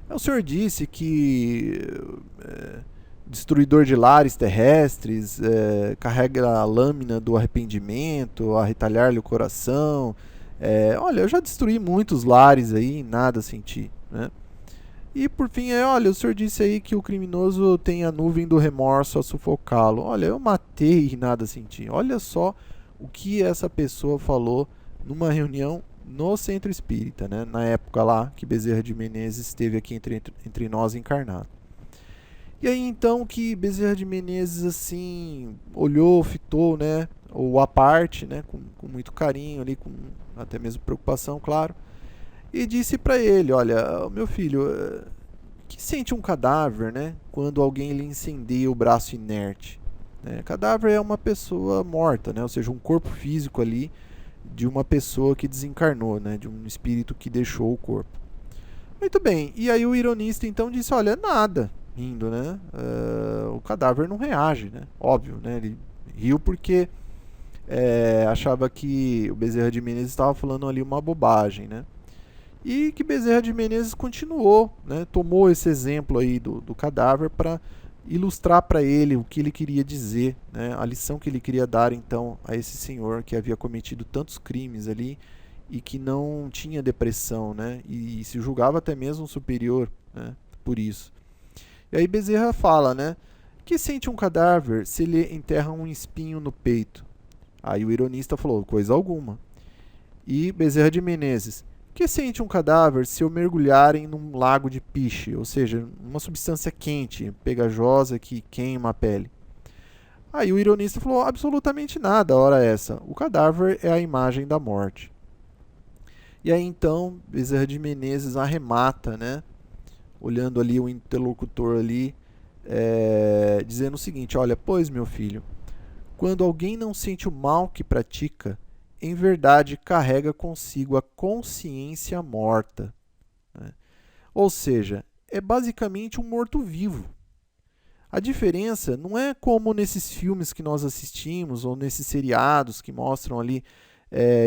o senhor disse que destruidor de lares terrestres carrega a lâmina do arrependimento a retalhar-lhe o coração. Olha, eu já destruí muitos lares aí e nada senti, né? E por fim, olha, o senhor disse aí que o criminoso tem a nuvem do remorso a sufocá-lo. Olha, eu matei e nada senti. Olha só o que essa pessoa falou numa reunião no Centro Espírita, né? Na época lá que Bezerra de Menezes esteve aqui entre nós encarnado. E aí então que Bezerra de Menezes assim olhou, fitou, né, ou à parte, né, com muito carinho ali, com até mesmo preocupação, claro, e disse para ele: olha, meu filho, que sente um cadáver, né, quando alguém lhe incendeia o braço inerte? Cadáver é uma pessoa morta, né, ou seja, um corpo físico ali de uma pessoa que desencarnou, né, de um espírito que deixou o corpo. Muito bem, e aí o ironista então disse: olha, nada, rindo, né, o cadáver não reage, né, óbvio, né, ele riu porque achava que o Bezerra de Menezes estava falando ali uma bobagem, né. E que Bezerra de Menezes continuou, né, tomou esse exemplo aí do cadáver para ilustrar para ele o que ele queria dizer, né, a lição que ele queria dar então a esse senhor que havia cometido tantos crimes ali e que não tinha depressão, né, e se julgava até mesmo superior, né, por isso. E aí Bezerra fala, né, que sente um cadáver se lhe enterra um espinho no peito? Aí o ironista falou: coisa alguma. E Bezerra de Menezes: que sente um cadáver se o mergulharem num lago de piche, ou seja, uma substância quente, pegajosa que queima a pele? Aí o ironista falou: absolutamente nada, ora essa. O cadáver é a imagem da morte. E aí então Bezerra de Menezes arremata, né? Olhando ali o interlocutor ali, dizendo o seguinte: olha, pois meu filho, quando alguém não sente o mal que pratica, em verdade carrega consigo a consciência morta, né? Ou seja, é basicamente um morto-vivo. A diferença não é como nesses filmes que nós assistimos ou nesses seriados que mostram ali,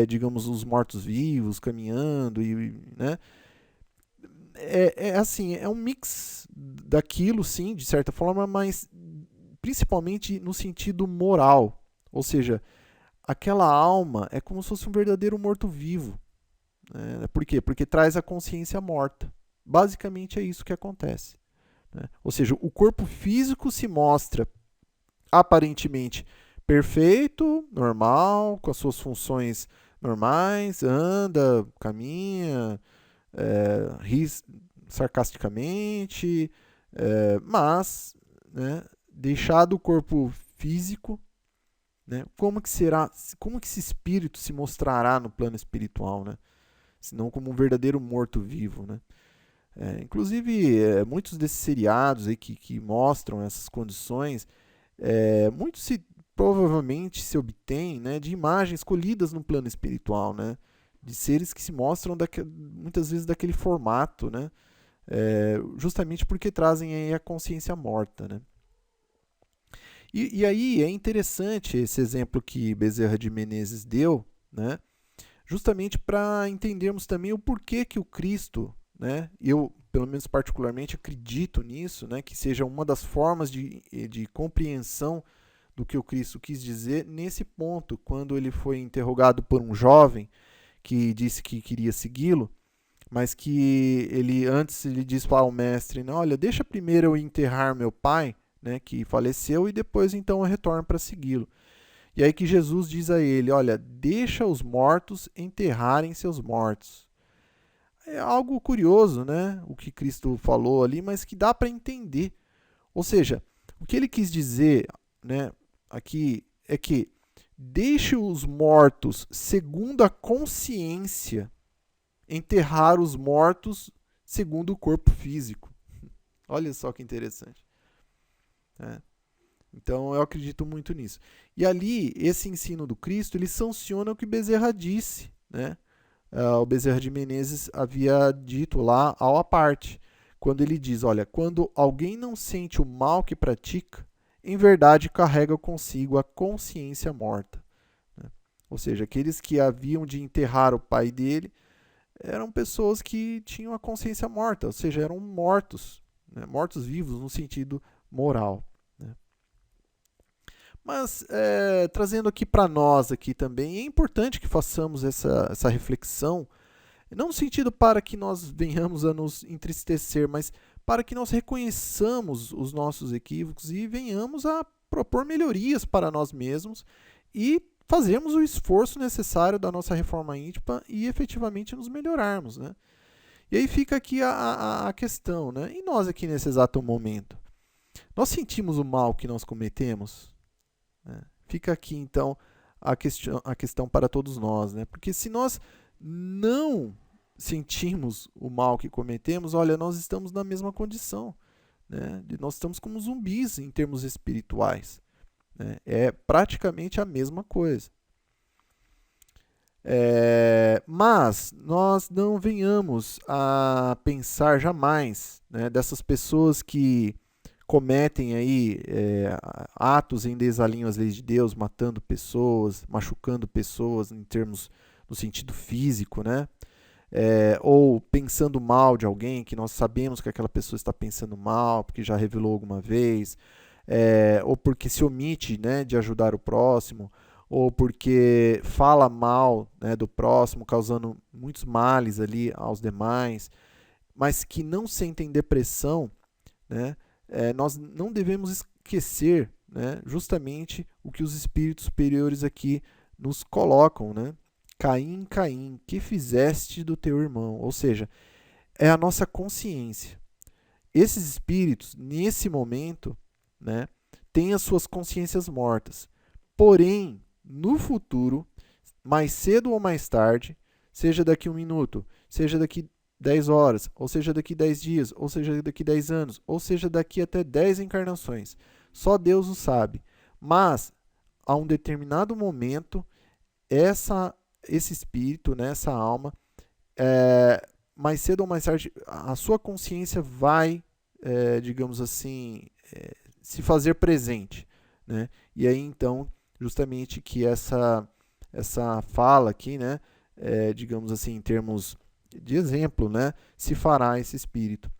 digamos, os mortos-vivos caminhando, né? Assim, é um mix daquilo, sim, de certa forma, mas principalmente no sentido moral. Ou seja, aquela alma é como se fosse um verdadeiro morto-vivo. Né? Por quê? Porque traz a consciência morta. Basicamente é isso que acontece. Né? Ou seja, o corpo físico se mostra aparentemente perfeito, normal, com as suas funções normais, anda, caminha, ri sarcasticamente, mas, né, deixado o corpo físico, né, como que será, como que esse espírito se mostrará no plano espiritual, né? Senão como um verdadeiro morto-vivo, né? Inclusive, muitos desses seriados aí que mostram essas condições, muito se provavelmente se obtém, né, de imagens colhidas no plano espiritual, né? De seres que se mostram muitas vezes daquele formato, né? Justamente porque trazem aí a consciência morta, né? E aí é interessante esse exemplo que Bezerra de Menezes deu, né? Justamente para entendermos também o porquê que o Cristo, né? Eu, pelo menos particularmente, acredito nisso, né? Que seja uma das formas de compreensão do que o Cristo quis dizer nesse ponto, quando ele foi interrogado por um jovem que disse que queria segui-lo, mas que ele disse ao mestre, não, olha, deixa primeiro eu enterrar meu pai, né, que faleceu, e depois então eu retorno para segui-lo. E aí que Jesus diz a ele, olha, deixa os mortos enterrarem seus mortos. É algo curioso, né, o que Cristo falou ali, mas que dá para entender. Ou seja, o que ele quis dizer, né, aqui é que deixe os mortos segundo a consciência enterrar os mortos segundo o corpo físico. Olha só que interessante. Então eu acredito muito nisso. E ali, esse ensino do Cristo, ele sanciona o que Bezerra disse, né? O Bezerra de Menezes havia dito lá ao à parte, quando ele diz, olha, quando alguém não sente o mal que pratica, em verdade carrega consigo a consciência morta. Né? Ou seja, aqueles que haviam de enterrar o pai dele eram pessoas que tinham a consciência morta, ou seja, eram mortos, né? Mortos vivos no sentido moral. Né? Mas trazendo aqui para nós aqui também, é importante que façamos essa reflexão, não no sentido para que nós venhamos a nos entristecer, mas para que nós reconheçamos os nossos equívocos e venhamos a propor melhorias para nós mesmos e fazermos o esforço necessário da nossa reforma íntima e efetivamente nos melhorarmos, né? E aí fica aqui a questão, né? E nós aqui nesse exato momento, nós sentimos o mal que nós cometemos? Fica aqui então a questão para todos nós, né? Porque se nós não sentimos o mal que cometemos, olha, nós estamos na mesma condição, né? Nós estamos como zumbis em termos espirituais, né? É praticamente a mesma coisa. Mas nós não venhamos a pensar jamais, né, dessas pessoas que cometem aí atos em desalinho às leis de Deus, matando pessoas, machucando pessoas em termos no sentido físico, né? Ou pensando mal de alguém que nós sabemos que aquela pessoa está pensando mal porque já revelou alguma vez, ou porque se omite, né, de ajudar o próximo, ou porque fala mal, né, do próximo, causando muitos males ali aos demais, mas que não sentem depressão, né? Nós não devemos esquecer, né, justamente o que os espíritos superiores aqui nos colocam, né? Caim, Caim, que fizeste do teu irmão? Ou seja, é a nossa consciência. Esses espíritos, nesse momento, né, têm as suas consciências mortas. Porém, no futuro, mais cedo ou mais tarde, seja daqui 1 minuto, seja daqui 10 horas, ou seja daqui 10 dias, ou seja daqui 10 anos, ou seja daqui até 10 encarnações, só Deus o sabe. Mas, a um determinado momento, esse espírito, né, essa alma, mais cedo ou mais tarde, a sua consciência vai, digamos assim, se fazer presente, né? E aí, então, justamente que essa fala aqui, né, digamos assim, em termos de exemplo, né, se fará esse espírito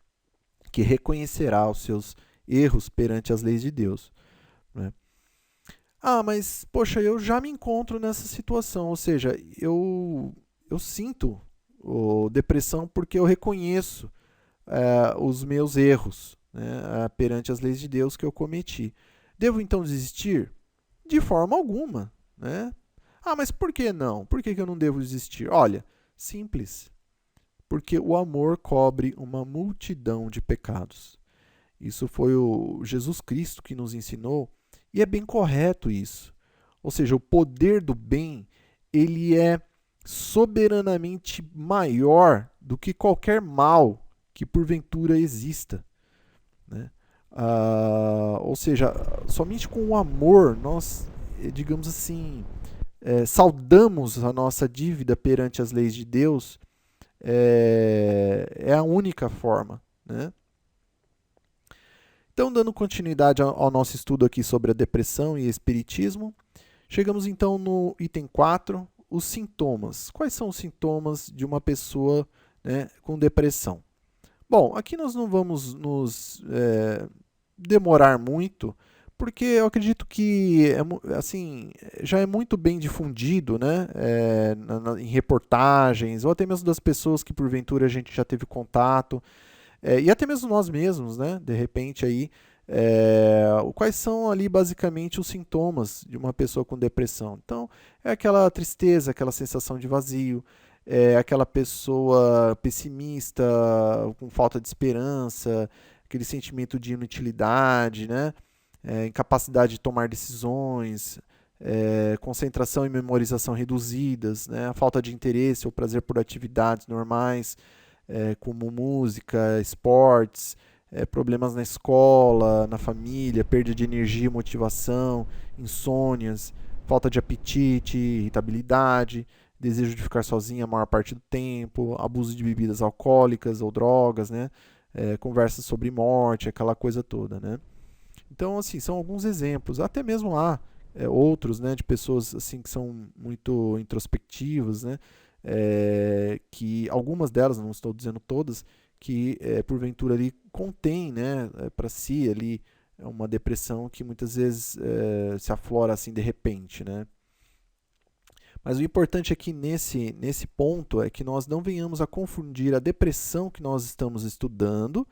que reconhecerá os seus erros perante as leis de Deus, né? Ah, mas, poxa, eu já me encontro nessa situação, ou seja, eu sinto depressão porque eu reconheço os meus erros, né, perante as leis de Deus que eu cometi. Devo então desistir? De forma alguma, né? Ah, mas por que não? Por que eu não devo desistir? Olha, simples. Porque o amor cobre uma multidão de pecados. Isso foi o Jesus Cristo que nos ensinou, e é bem correto isso. Ou seja, o poder do bem, ele é soberanamente maior do que qualquer mal que porventura exista, né? Ou seja, somente com o amor nós, digamos assim, saldamos a nossa dívida perante as leis de Deus. É a única forma, né? Então, dando continuidade ao nosso estudo aqui sobre a depressão e espiritismo, chegamos então no item 4, os sintomas. Quais são os sintomas de uma pessoa, né, com depressão? Bom, aqui nós não vamos nos demorar muito, porque eu acredito que assim, já é muito bem difundido, né, em reportagens, ou até mesmo das pessoas que porventura a gente já teve contato, e até mesmo nós mesmos, né, de repente aí, quais são ali basicamente os sintomas de uma pessoa com depressão. Então, é aquela tristeza, aquela sensação de vazio, aquela pessoa pessimista, com falta de esperança, aquele sentimento de inutilidade, né? Incapacidade de tomar decisões, concentração e memorização reduzidas, né? A falta de interesse ou prazer por atividades normais, como música, esportes, problemas na escola, na família, perda de energia e motivação, insônias, falta de apetite, irritabilidade, desejo de ficar sozinha a maior parte do tempo, abuso de bebidas alcoólicas ou drogas, né? Conversas sobre morte, aquela coisa toda, né? Então, assim, são alguns exemplos. Até mesmo há outros, né, de pessoas assim que são muito introspectivas, né? Que algumas delas, não estou dizendo todas, que porventura ali contém, né, para si ali uma depressão que muitas vezes se aflora assim de repente, né? Mas o importante aqui nesse ponto é que nós não venhamos a confundir a depressão que nós estamos estudando,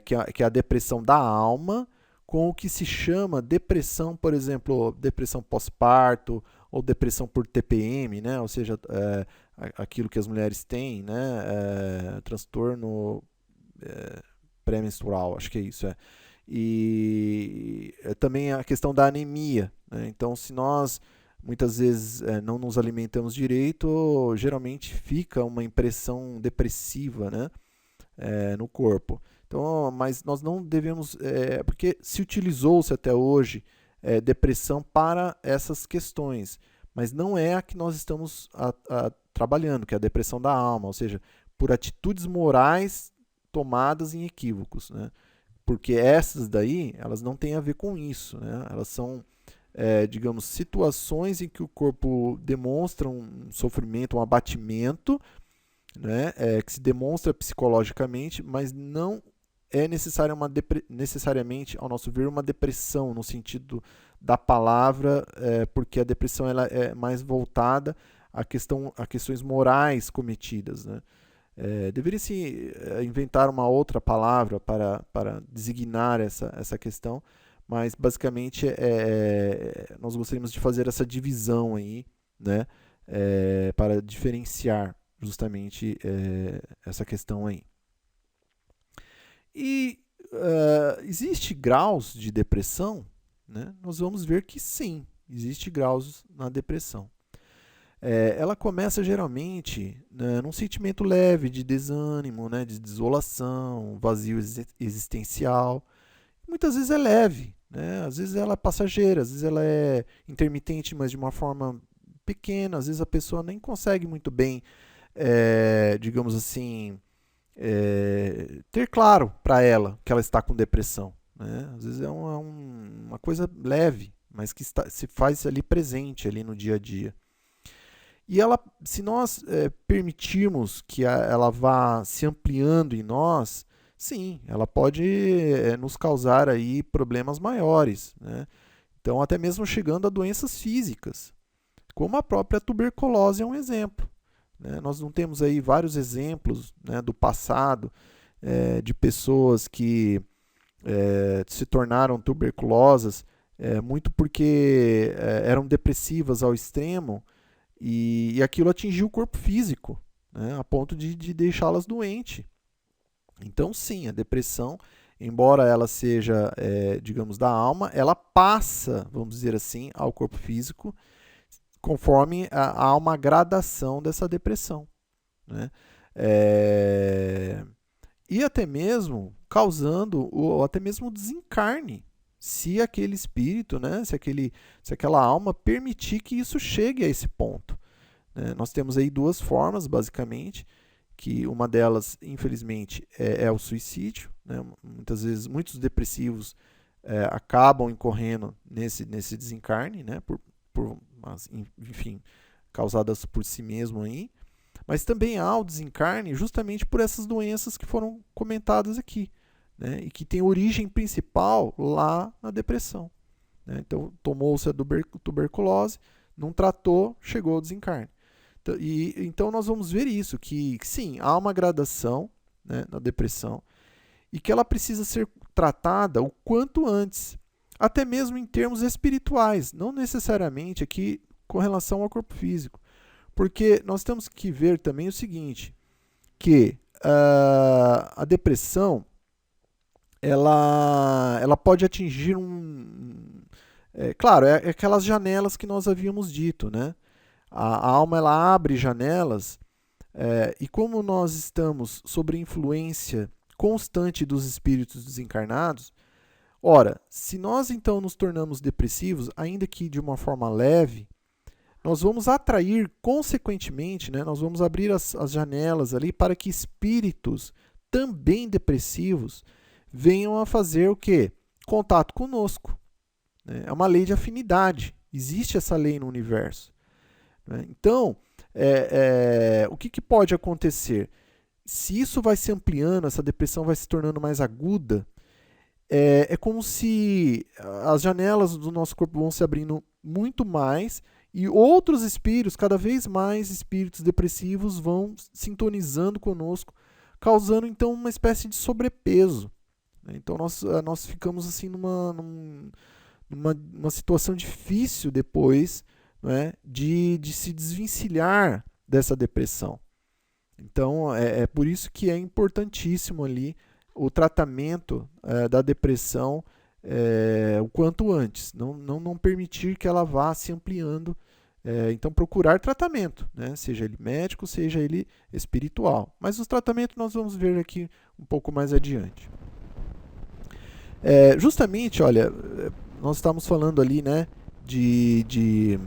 que é a depressão da alma, com o que se chama depressão, por exemplo, depressão pós-parto ou depressão por TPM, né? Ou seja, aquilo que as mulheres têm, né? Transtorno pré-menstrual, acho que é isso. E também a questão da anemia, né? Então, se nós muitas vezes não nos alimentamos direito, geralmente fica uma impressão depressiva, né? No corpo. Então, mas nós não devemos, porque se utilizou-se até hoje depressão para essas questões, mas não é a que nós estamos trabalhando, que é a depressão da alma, ou seja, por atitudes morais tomadas em equívocos, né? Porque essas daí, elas não têm a ver com isso, né? Elas são, digamos, situações em que o corpo demonstra um sofrimento, um abatimento, né, que se demonstra psicologicamente, mas não é necessariamente, ao nosso ver, uma depressão no sentido da palavra, porque a depressão ela é mais voltada a questões morais cometidas, né? Deveria-se inventar uma outra palavra para designar essa questão, mas basicamente nós gostaríamos de fazer essa divisão aí, né, para diferenciar justamente essa questão aí. E existe graus de depressão? Né? Nós vamos ver que sim, existe graus na depressão. Ela começa geralmente, né, num sentimento leve de desânimo, né, de desolação, vazio existencial. Muitas vezes é leve, né? Às vezes ela é passageira, às vezes ela é intermitente, mas de uma forma pequena. Às vezes a pessoa nem consegue muito bem, digamos assim, ter claro para ela que ela está com depressão. Né? Às vezes é uma coisa leve, mas que se faz ali presente ali no dia a dia. E ela, se nós permitirmos que ela vá se ampliando em nós, sim, ela pode nos causar aí problemas maiores, né? Então, até mesmo chegando a doenças físicas, como a própria tuberculose é um exemplo. Né? Nós não temos aí vários exemplos, né, do passado de pessoas que se tornaram tuberculosas muito porque eram depressivas ao extremo e aquilo atingiu o corpo físico, né, a ponto de deixá-las doentes. Então, sim, a depressão, embora ela seja, digamos, da alma, ela passa, vamos dizer assim, ao corpo físico, conforme há uma gradação dessa depressão. Né? E até mesmo causando, ou até mesmo desencarne, se aquele espírito, né, se aquela alma permitir que isso chegue a esse ponto. Né? Nós temos aí duas formas, basicamente, que uma delas, infelizmente, é o suicídio. Né? Muitas vezes, muitos depressivos acabam incorrendo nesse desencarne, né? Enfim, causadas por si mesmo aí. Mas também há o desencarne justamente por essas doenças que foram comentadas aqui, né? E que tem origem principal lá na depressão. Né? Então, tomou-se a tuberculose, não tratou, chegou ao desencarne. Então nós vamos ver isso, que sim, há uma gradação, né, na depressão e que ela precisa ser tratada o quanto antes, até mesmo em termos espirituais, não necessariamente aqui com relação ao corpo físico. Porque nós temos que ver também o seguinte, que a depressão ela pode atingir claro, é aquelas janelas que nós havíamos dito, né? A alma ela abre janelas e como nós estamos sob influência constante dos espíritos desencarnados, ora, se nós então nos tornamos depressivos, ainda que de uma forma leve, nós vamos atrair, consequentemente, né, nós vamos abrir as janelas ali para que espíritos também depressivos venham a fazer o quê? Contato conosco. Né? É uma lei de afinidade. Existe essa lei no universo. Né? Então, o que pode acontecer? Se isso vai se ampliando, essa depressão vai se tornando mais aguda, é como se as janelas do nosso corpo vão se abrindo muito mais e outros espíritos, cada vez mais espíritos depressivos vão sintonizando conosco, causando então uma espécie de sobrepeso. Então nós ficamos assim numa situação difícil depois, né, de se desvencilhar dessa depressão. Então é por isso que é importantíssimo ali o tratamento da depressão o quanto antes, não permitir que ela vá se ampliando. Então procurar tratamento, né? Seja ele médico, seja ele espiritual. Mas os tratamentos nós vamos ver aqui um pouco mais adiante. Justamente, olha, nós estamos falando ali, né, de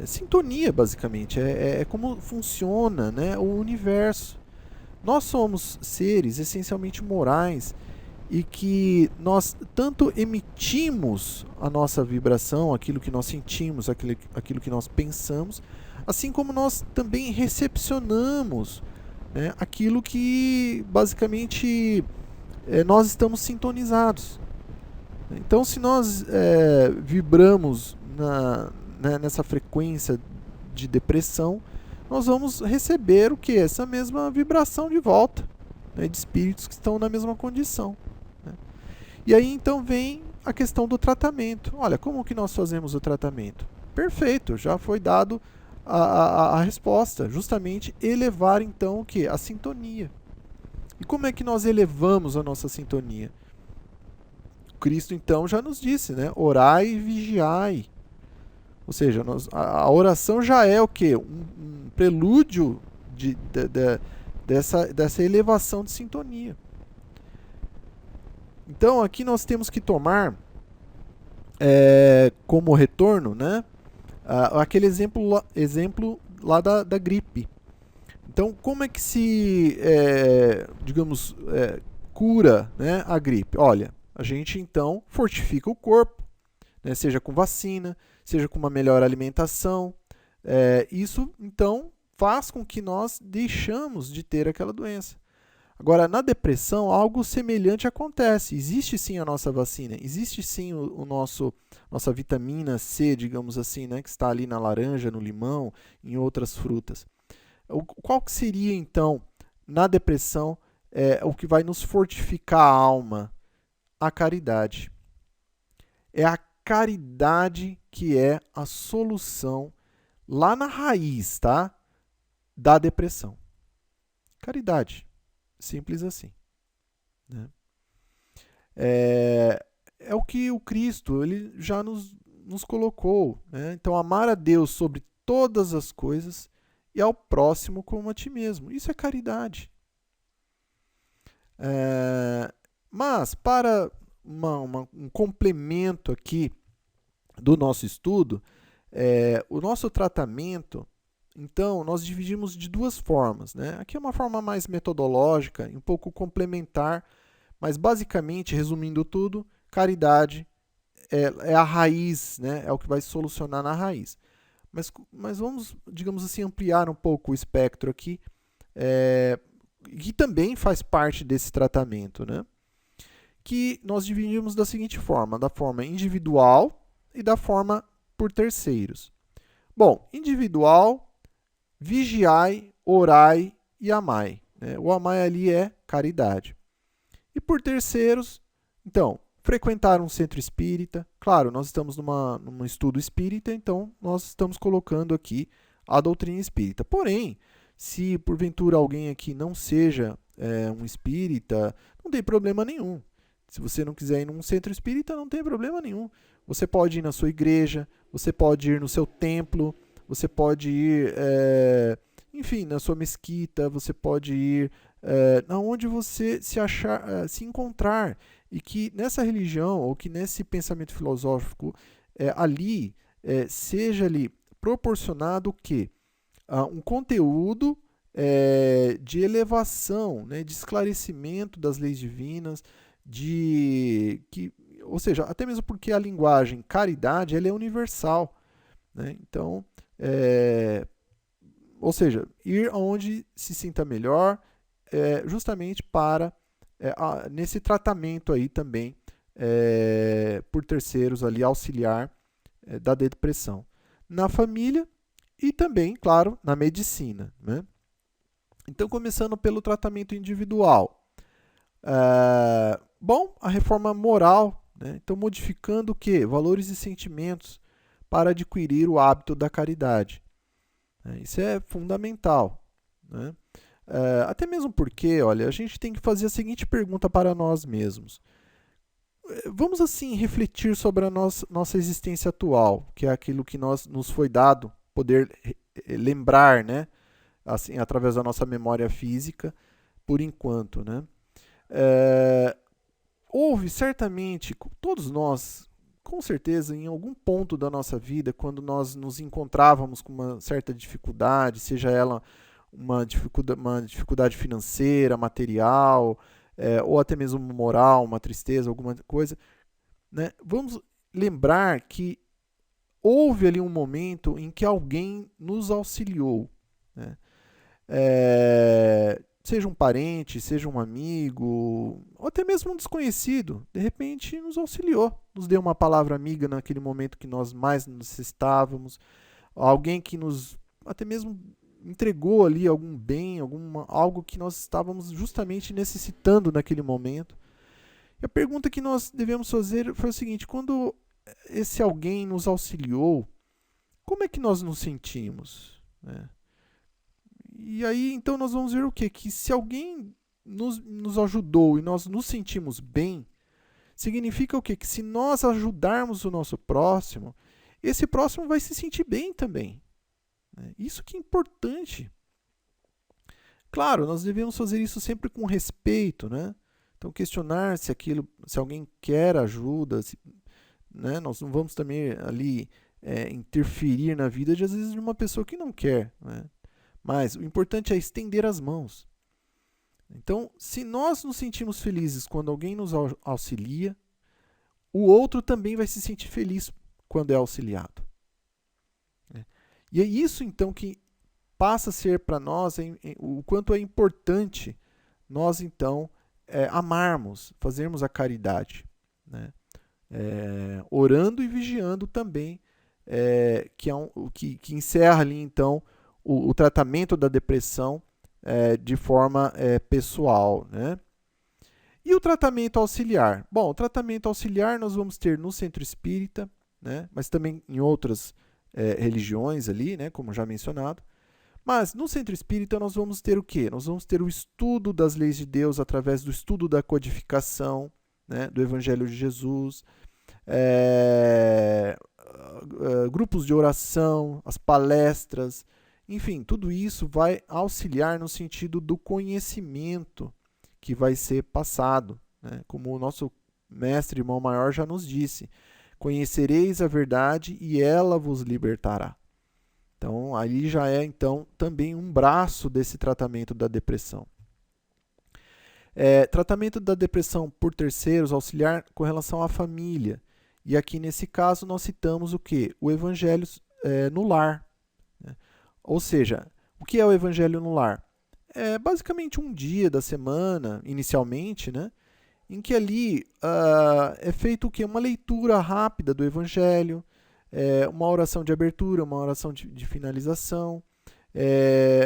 sintonia, basicamente. É como funciona, né, o universo. Nós somos seres essencialmente morais e que nós tanto emitimos a nossa vibração, aquilo que nós sentimos, aquilo que nós pensamos, assim como nós também recepcionamos, né, aquilo que basicamente nós estamos sintonizados. Então, se nós vibramos nessa frequência de depressão, nós vamos receber o que? Essa mesma vibração de volta, né, de espíritos que estão na mesma condição. Né? E aí então vem a questão do tratamento. Olha, como que nós fazemos o tratamento? Perfeito, já foi dado a resposta, justamente elevar então o que? A sintonia. E como é que nós elevamos a nossa sintonia? Cristo então já nos disse, né? Orai e vigiai. Ou seja, a oração já é o quê? Um prelúdio dessa elevação de sintonia. Então aqui nós temos que tomar como retorno, né, aquele exemplo lá da gripe. Então, como é que se, digamos, cura, né, a gripe? Olha, a gente então fortifica o corpo, né, seja com vacina, seja com uma melhor alimentação. Isso então faz com que nós deixamos de ter aquela doença. Agora, na depressão, algo semelhante acontece. Existe sim a nossa vacina, existe sim nossa vitamina C, digamos assim, né, que está ali na laranja, no limão, em outras frutas. Qual que seria, então, na depressão, o que vai nos fortificar a alma? A caridade. É a caridade que é a solução lá na raiz, tá? Da depressão. Caridade. Simples assim. Né? É o que o Cristo ele já nos colocou. Né? Então, amar a Deus sobre todas as coisas e ao próximo como a ti mesmo. Isso é caridade. Mas, para um complemento aqui do nosso estudo, o nosso tratamento, então, nós dividimos de duas formas. Né? Aqui é uma forma mais metodológica, um pouco complementar, mas basicamente, resumindo tudo, caridade é a raiz, né? É o que vai solucionar na raiz. Mas vamos, digamos assim, ampliar um pouco o espectro aqui, que também faz parte desse tratamento, né? Que nós dividimos da seguinte forma, da forma individual e da forma por terceiros. Bom, individual, vigiai, orai e amai. Né? O amai ali é caridade. E por terceiros, então, frequentar um centro espírita. Claro, nós estamos num estudo espírita, então nós estamos colocando aqui a doutrina espírita. Porém, se porventura alguém aqui não seja um espírita, não tem problema nenhum. Se você não quiser ir num centro espírita, não tem problema nenhum. Você pode ir na sua igreja, você pode ir no seu templo, você pode ir, enfim, na sua mesquita, você pode ir aonde você se encontrar. E que nessa religião, ou que nesse pensamento filosófico, ali seja ali proporcionado o quê? Um conteúdo de elevação, né, de esclarecimento das leis divinas, ou seja, até mesmo porque a linguagem caridade ela é universal. Né? Então, ou seja, ir aonde se sinta melhor, justamente para nesse tratamento aí também por terceiros ali auxiliar da depressão na família e também, claro, na medicina. Né? Então, começando pelo tratamento individual. Bom, a reforma moral, né? Então modificando o quê? Valores e sentimentos para adquirir o hábito da caridade. Isso é fundamental. Né? Até mesmo porque, olha, a gente tem que fazer a seguinte pergunta para nós mesmos. Vamos assim refletir sobre a nossa existência atual, que é aquilo que nos foi dado, poder lembrar, né? Assim, através da nossa memória física, por enquanto, né? Houve certamente, todos nós, com certeza, em algum ponto da nossa vida, quando nós nos encontrávamos com uma certa dificuldade, seja ela uma dificuldade financeira, material, ou até mesmo moral, uma tristeza, alguma coisa, né? Vamos lembrar que houve ali um momento em que alguém nos auxiliou. Né? Seja um parente, seja um amigo, ou até mesmo um desconhecido, de repente nos auxiliou, nos deu uma palavra amiga naquele momento que nós mais necessitávamos, alguém que nos até mesmo entregou ali algum bem, algo que nós estávamos justamente necessitando naquele momento. E a pergunta que nós devemos fazer foi o seguinte: quando esse alguém nos auxiliou, como é que nós nos sentimos? Né? E aí, então, nós vamos ver o quê? Que se alguém nos ajudou e nós nos sentimos bem, Significa o quê? Que se nós ajudarmos o nosso próximo, esse próximo vai se sentir bem também. Isso que é importante. Claro, nós devemos fazer isso sempre com respeito, né? Então, questionar se alguém quer ajuda, né? Nós não vamos também ali interferir na vida, às vezes, de uma pessoa que não quer, né? Mas o importante é estender as mãos. Então, se nós nos sentimos felizes quando alguém nos auxilia, o outro também vai se sentir feliz quando é auxiliado. E é isso, então, que passa a ser para nós o quanto é importante nós, então, amarmos, fazermos a caridade, né? Orando e vigiando também, que encerra ali, então, o tratamento da depressão de forma pessoal, né? E o tratamento auxiliar? Bom, o tratamento auxiliar nós vamos ter no centro espírita, né? Mas também em outras religiões ali, né? Como já mencionado. Mas no centro espírita nós vamos ter o quê? Nós vamos ter o estudo das leis de Deus através do estudo da codificação, né? Do Evangelho de Jesus, grupos de oração, as palestras, enfim, tudo isso vai auxiliar no sentido do conhecimento que vai ser passado, né? Como o nosso mestre, irmão maior, já nos disse: conhecereis a verdade e ela vos libertará. Então, ali já é então também um braço desse tratamento da depressão. Tratamento da depressão por terceiros, auxiliar com relação à família. E aqui nesse caso nós citamos o quê? O evangelho no lar. Né? Ou seja, o que é o evangelho no lar? É basicamente um dia da semana, inicialmente, né? Em que ali é feito o quê? Uma leitura rápida do evangelho, uma oração de abertura, uma oração de finalização,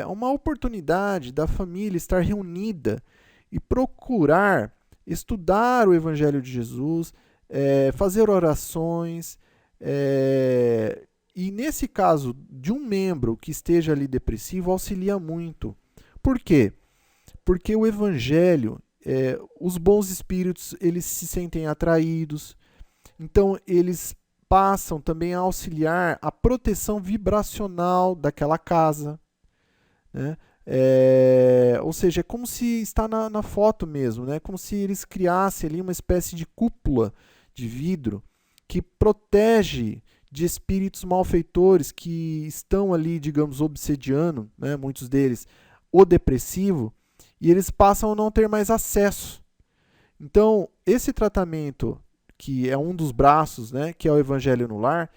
uma oportunidade da família estar reunida e procurar estudar o Evangelho de Jesus, fazer orações, e nesse caso de um membro que esteja ali depressivo, auxilia muito. Por quê? Porque o Evangelho, os bons espíritos, eles se sentem atraídos, então eles passam também a auxiliar a proteção vibracional daquela casa, né? Ou seja, é como se está na foto mesmo, né? Como se eles criassem ali uma espécie de cúpula de vidro que protege de espíritos malfeitores que estão ali, digamos, obsediando, né? Muitos deles, o depressivo, e eles passam a não ter mais acesso. Então, esse tratamento, que é um dos braços, né, que é o Evangelho no Lar,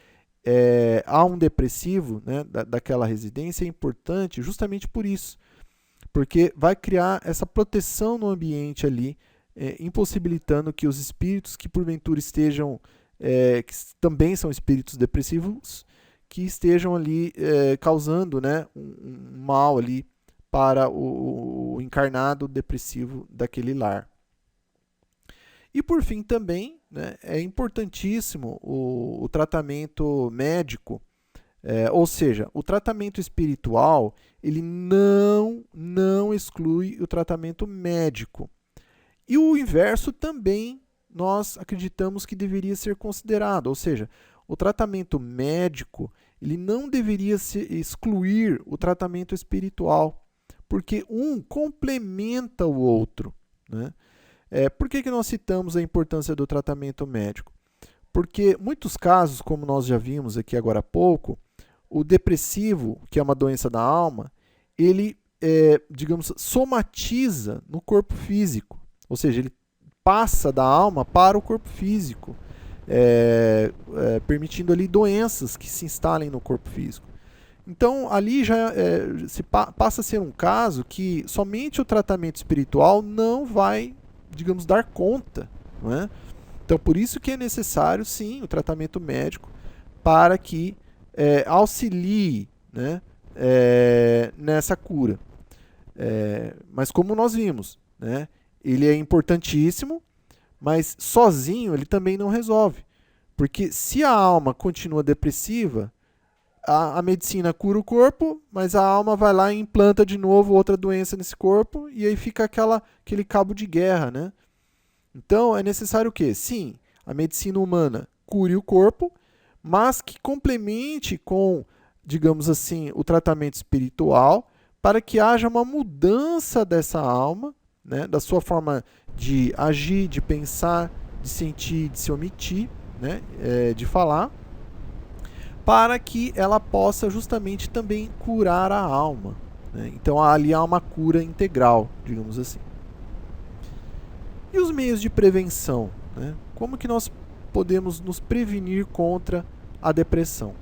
a um depressivo, né, daquela residência, é importante justamente por isso, porque vai criar essa proteção no ambiente ali, impossibilitando que os espíritos que porventura estejam, que também são espíritos depressivos, que estejam ali causando, né, um mal ali para o encarnado depressivo daquele lar. E por fim também, né, é importantíssimo o tratamento médico, ou seja, o tratamento espiritual, ele não exclui o tratamento médico. E o inverso também nós acreditamos que deveria ser considerado, ou seja, o tratamento médico, ele não deveria excluir o tratamento espiritual, porque um complementa o outro, né? Por que nós citamos a importância do tratamento médico? Porque muitos casos, como nós já vimos aqui agora há pouco, o depressivo, que é uma doença da alma, ele, digamos, somatiza no corpo físico. Ou seja, ele passa da alma para o corpo físico, permitindo ali doenças que se instalem no corpo físico. Então, ali já passa a ser um caso que somente o tratamento espiritual não vai, digamos, dar conta, não é? Então, por isso que é necessário, sim, o tratamento médico para que auxilie, né, nessa cura. Mas como nós vimos, né, ele é importantíssimo, mas sozinho ele também não resolve. Porque se a alma continua depressiva, a medicina cura o corpo, mas a alma vai lá e implanta de novo outra doença nesse corpo, e aí fica aquele cabo de guerra, né? Então, é necessário que, sim, a medicina humana cure o corpo, mas que complemente com, digamos assim, o tratamento espiritual, para que haja uma mudança dessa alma, né, da sua forma de agir, de pensar, de sentir, de se omitir, né, de falar, para que ela possa justamente também curar a alma. Né? Então ali há uma cura integral, digamos assim. E os meios de prevenção? Né? Como que nós podemos nos prevenir contra a depressão?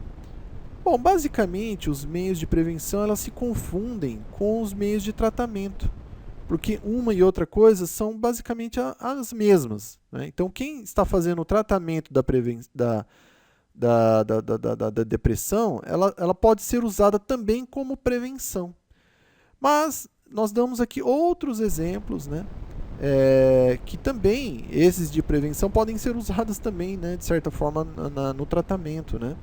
Bom, basicamente os meios de prevenção elas se confundem com os meios de tratamento, porque uma e outra coisa são basicamente as mesmas. Né? Então quem está fazendo o tratamento da depressão, ela pode ser usada também como prevenção. Mas nós damos aqui outros exemplos, né? Que também, esses de prevenção, podem ser usados também, né, de certa forma, no tratamento. Né?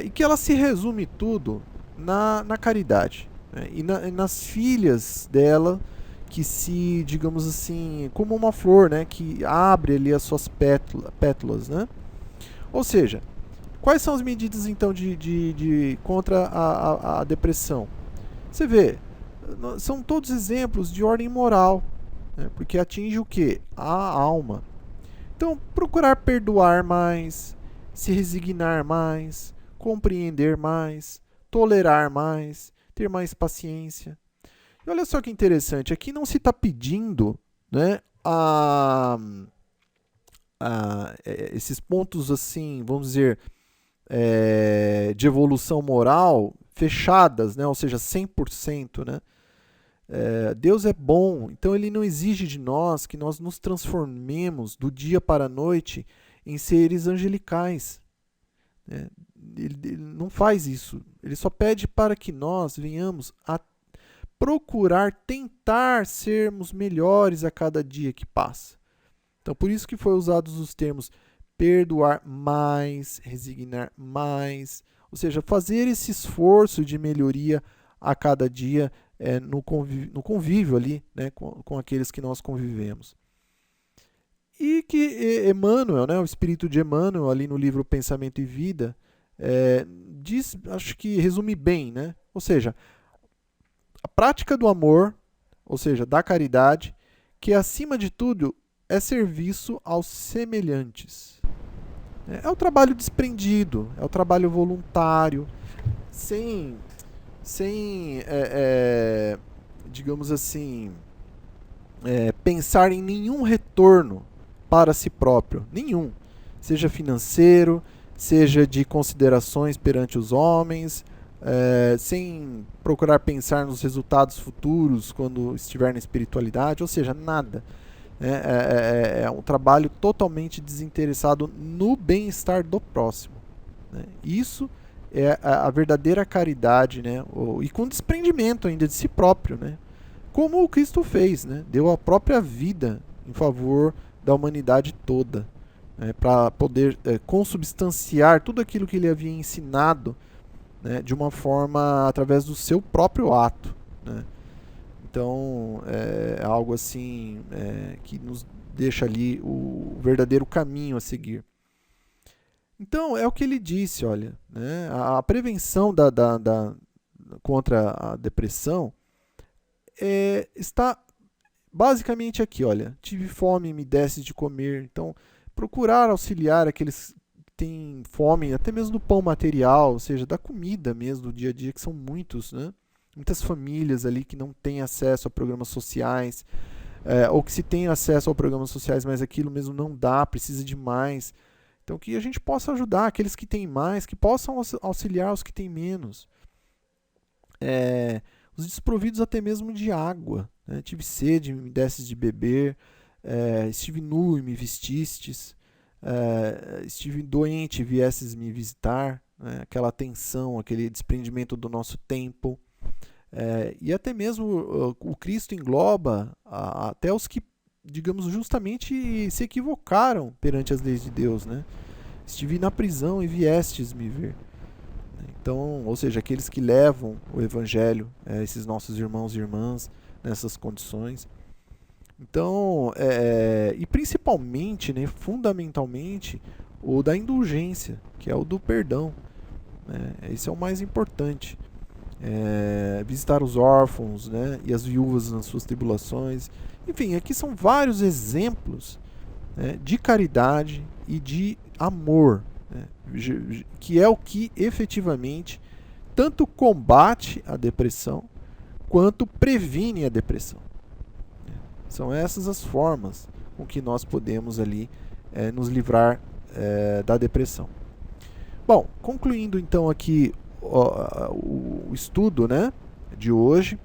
E que ela se resume tudo na caridade. Né? E nas filhas dela, que se, digamos assim, como uma flor, né, que abre ali as suas pétalas, né? Ou seja, quais são as medidas então de contra a depressão? Você vê, são todos exemplos de ordem moral, né, porque atinge o que? A alma. Então, procurar perdoar mais, se resignar mais, compreender mais, tolerar mais, ter mais paciência. E olha só que interessante, aqui não se está pedindo, né, esses pontos assim, vamos dizer, de evolução moral fechadas, né? Ou seja, 100%. Né? Deus é bom, então ele não exige de nós que nós nos transformemos do dia para a noite em seres angelicais. Né? Ele não faz isso. Ele só pede para que nós venhamos a procurar tentar sermos melhores a cada dia que passa. Então, por isso que foi usados os termos perdoar mais, resignar mais, ou seja, fazer esse esforço de melhoria a cada dia no convívio ali, né, com aqueles que nós convivemos. E que Emmanuel, né, o espírito de Emmanuel, ali no livro Pensamento e Vida, diz, acho que resume bem, né? Ou seja, a prática do amor, ou seja, da caridade, que acima de tudo é serviço aos semelhantes. É o trabalho desprendido, é o trabalho voluntário, sem digamos assim, pensar em nenhum retorno para si próprio, nenhum, seja financeiro, seja de considerações perante os homens, sem procurar pensar nos resultados futuros quando estiver na espiritualidade, ou seja, nada. É um trabalho totalmente desinteressado no bem-estar do próximo. Né? Isso é a verdadeira caridade, né? E com desprendimento ainda de si próprio, né? Como o Cristo fez, né? Deu a própria vida em favor da humanidade toda, né? Para poder consubstanciar tudo aquilo que ele havia ensinado, né? De uma forma através do seu próprio ato. Né? Então, é algo assim que nos deixa ali o verdadeiro caminho a seguir. Então, é o que ele disse, olha, né? A prevenção contra a depressão está basicamente aqui, olha, tive fome, me desse de comer. Então, procurar auxiliar aqueles que têm fome, até mesmo do pão material, ou seja, da comida mesmo do dia a dia, que são muitos, né? Muitas famílias ali que não têm acesso a programas sociais, ou que se tem acesso a programas sociais, mas aquilo mesmo não dá, precisa de mais. Então, que a gente possa ajudar aqueles que têm mais, que possam auxiliar os que têm menos. Os desprovidos até mesmo de água. Né? Tive sede, me desses de beber. Estive nu e me vestistes. Estive doente, viesses me visitar. Né? Aquela atenção, aquele desprendimento do nosso tempo. E até mesmo o Cristo engloba até os que, digamos, justamente se equivocaram perante as leis de Deus, né? Estive na prisão e viestes me ver. Então, ou seja, aqueles que levam o Evangelho, esses nossos irmãos e irmãs, nessas condições. Então, e principalmente, né, fundamentalmente, o da indulgência, que é o do perdão. Né? Esse é o mais importante. Visitar os órfãos, né, e as viúvas nas suas tribulações. Enfim, aqui são vários exemplos, né, de caridade e de amor, né, que é o que efetivamente tanto combate a depressão quanto previne a depressão. São essas as formas com que nós podemos ali nos livrar da depressão. Bom, concluindo então aqui o estudo, né, de hoje,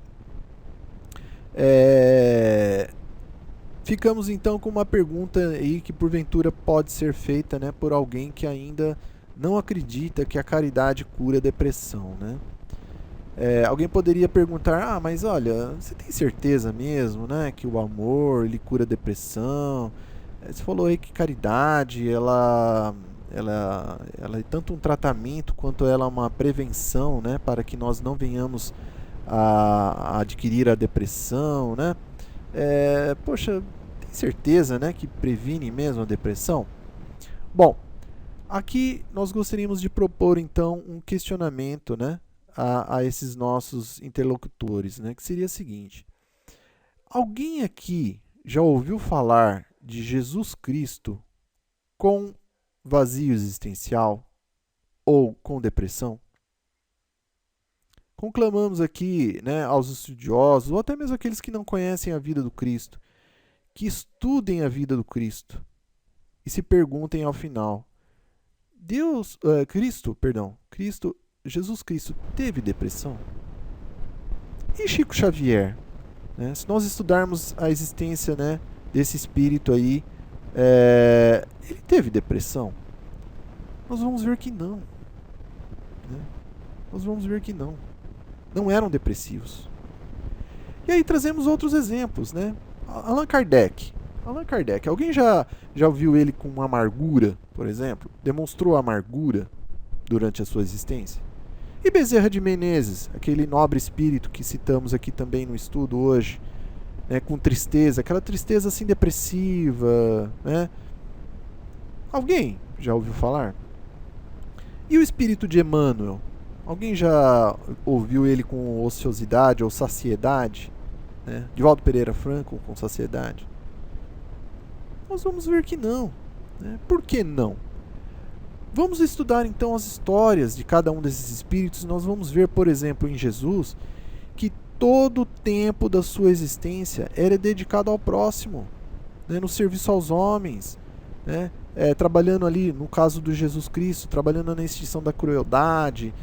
ficamos então com uma pergunta aí que porventura pode ser feita, né, por alguém que ainda não acredita que a caridade cura a depressão, né? Alguém poderia perguntar, mas olha, você tem certeza mesmo, né, que o amor ele cura a depressão? Você falou aí que caridade ela é tanto um tratamento quanto ela é uma prevenção, né, para que nós não venhamos a adquirir a depressão, né? Poxa, tem certeza, né, que previne mesmo a depressão? Bom, aqui nós gostaríamos de propor então um questionamento, né, a esses nossos interlocutores, né, que seria o seguinte: alguém aqui já ouviu falar de Jesus Cristo com vazio existencial ou com depressão? Conclamamos aqui, né, aos estudiosos, ou até mesmo aqueles que não conhecem a vida do Cristo, que estudem a vida do Cristo e se perguntem ao final: Jesus Cristo teve depressão? E Chico Xavier? Né? Se nós estudarmos a existência, né, desse espírito aí, ele teve depressão? Nós vamos ver que não. Né? Nós vamos ver que não. Não eram depressivos. E aí trazemos outros exemplos, né? Allan Kardec. Alguém já ouviu ele com amargura, por exemplo? Demonstrou amargura durante a sua existência? E Bezerra de Menezes, aquele nobre espírito que citamos aqui também no estudo hoje, né, com tristeza, aquela tristeza assim depressiva, né? Alguém já ouviu falar? E o espírito de Emmanuel? Alguém já ouviu ele com ociosidade ou saciedade? Né? Divaldo Pereira Franco com saciedade? Nós vamos ver que não. Né? Por que não? Vamos estudar então as histórias de cada um desses espíritos. Nós vamos ver, por exemplo, em Jesus, que todo o tempo da sua existência era dedicado ao próximo, né, no serviço aos homens, né, trabalhando ali, no caso do Jesus Cristo, trabalhando na extinção da crueldade,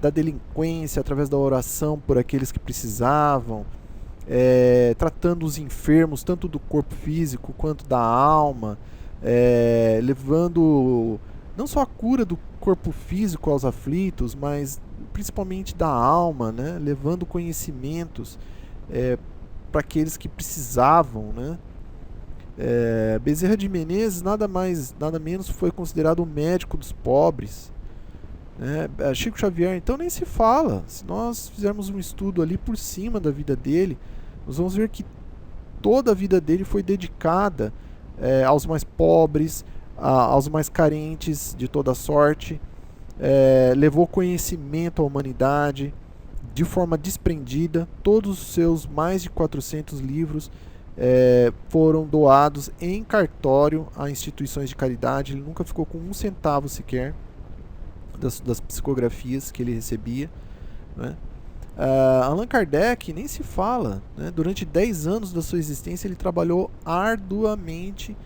da delinquência, através da oração por aqueles que precisavam, tratando os enfermos, tanto do corpo físico quanto da alma, levando não só a cura do corpo físico aos aflitos, mas principalmente da alma, né? Levando conhecimentos para aqueles que precisavam, né? Bezerra de Menezes nada menos foi considerado o médico dos pobres, né? Chico Xavier então nem se fala. Se nós fizermos um estudo ali por cima da vida dele, nós vamos ver que toda a vida dele foi dedicada aos mais pobres, aos mais carentes de toda sorte, levou conhecimento à humanidade de forma desprendida. Todos os seus mais de 400 livros foram doados em cartório a instituições de caridade. Ele nunca ficou com um centavo sequer das psicografias que ele recebia, né? Allan Kardec nem se fala, né? Durante 10 anos da sua existência ele trabalhou arduamente,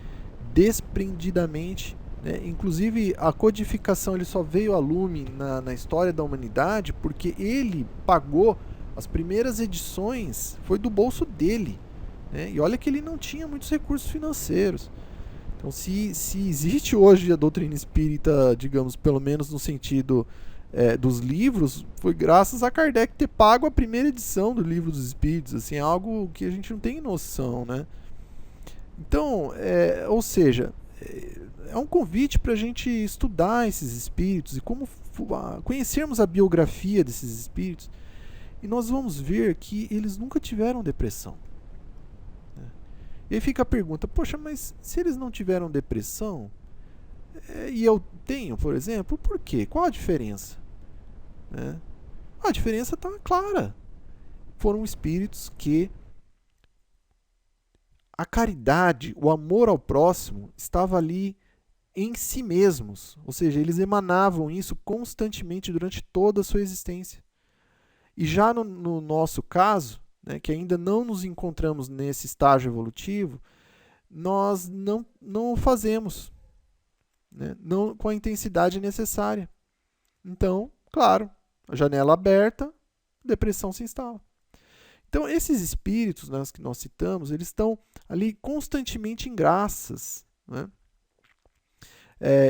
desprendidamente, né? Inclusive a codificação ele só veio a lume na história da humanidade porque ele pagou as primeiras edições, foi do bolso dele, né? E olha que ele não tinha muitos recursos financeiros. Então se existe hoje a doutrina espírita, digamos, pelo menos no sentido dos livros, foi graças a Kardec ter pago a primeira edição do Livro dos Espíritos, assim, algo que a gente não tem noção, né? Então, ou seja, é um convite para a gente estudar esses espíritos e como conhecermos a biografia desses espíritos, e nós vamos ver que eles nunca tiveram depressão, né? E aí fica a pergunta, poxa, mas se eles não tiveram depressão, e eu tenho, por exemplo, por quê? Qual a diferença? Né? A diferença está clara. Foram espíritos que a caridade, o amor ao próximo, estava ali em si mesmos. Ou seja, eles emanavam isso constantemente durante toda a sua existência. E já no nosso caso, né, que ainda não nos encontramos nesse estágio evolutivo, nós não o fazemos, né, não com a intensidade necessária. Então, claro, a janela aberta, depressão se instala. Então, esses espíritos, né, que nós citamos, eles estão ali constantemente em graças. Né?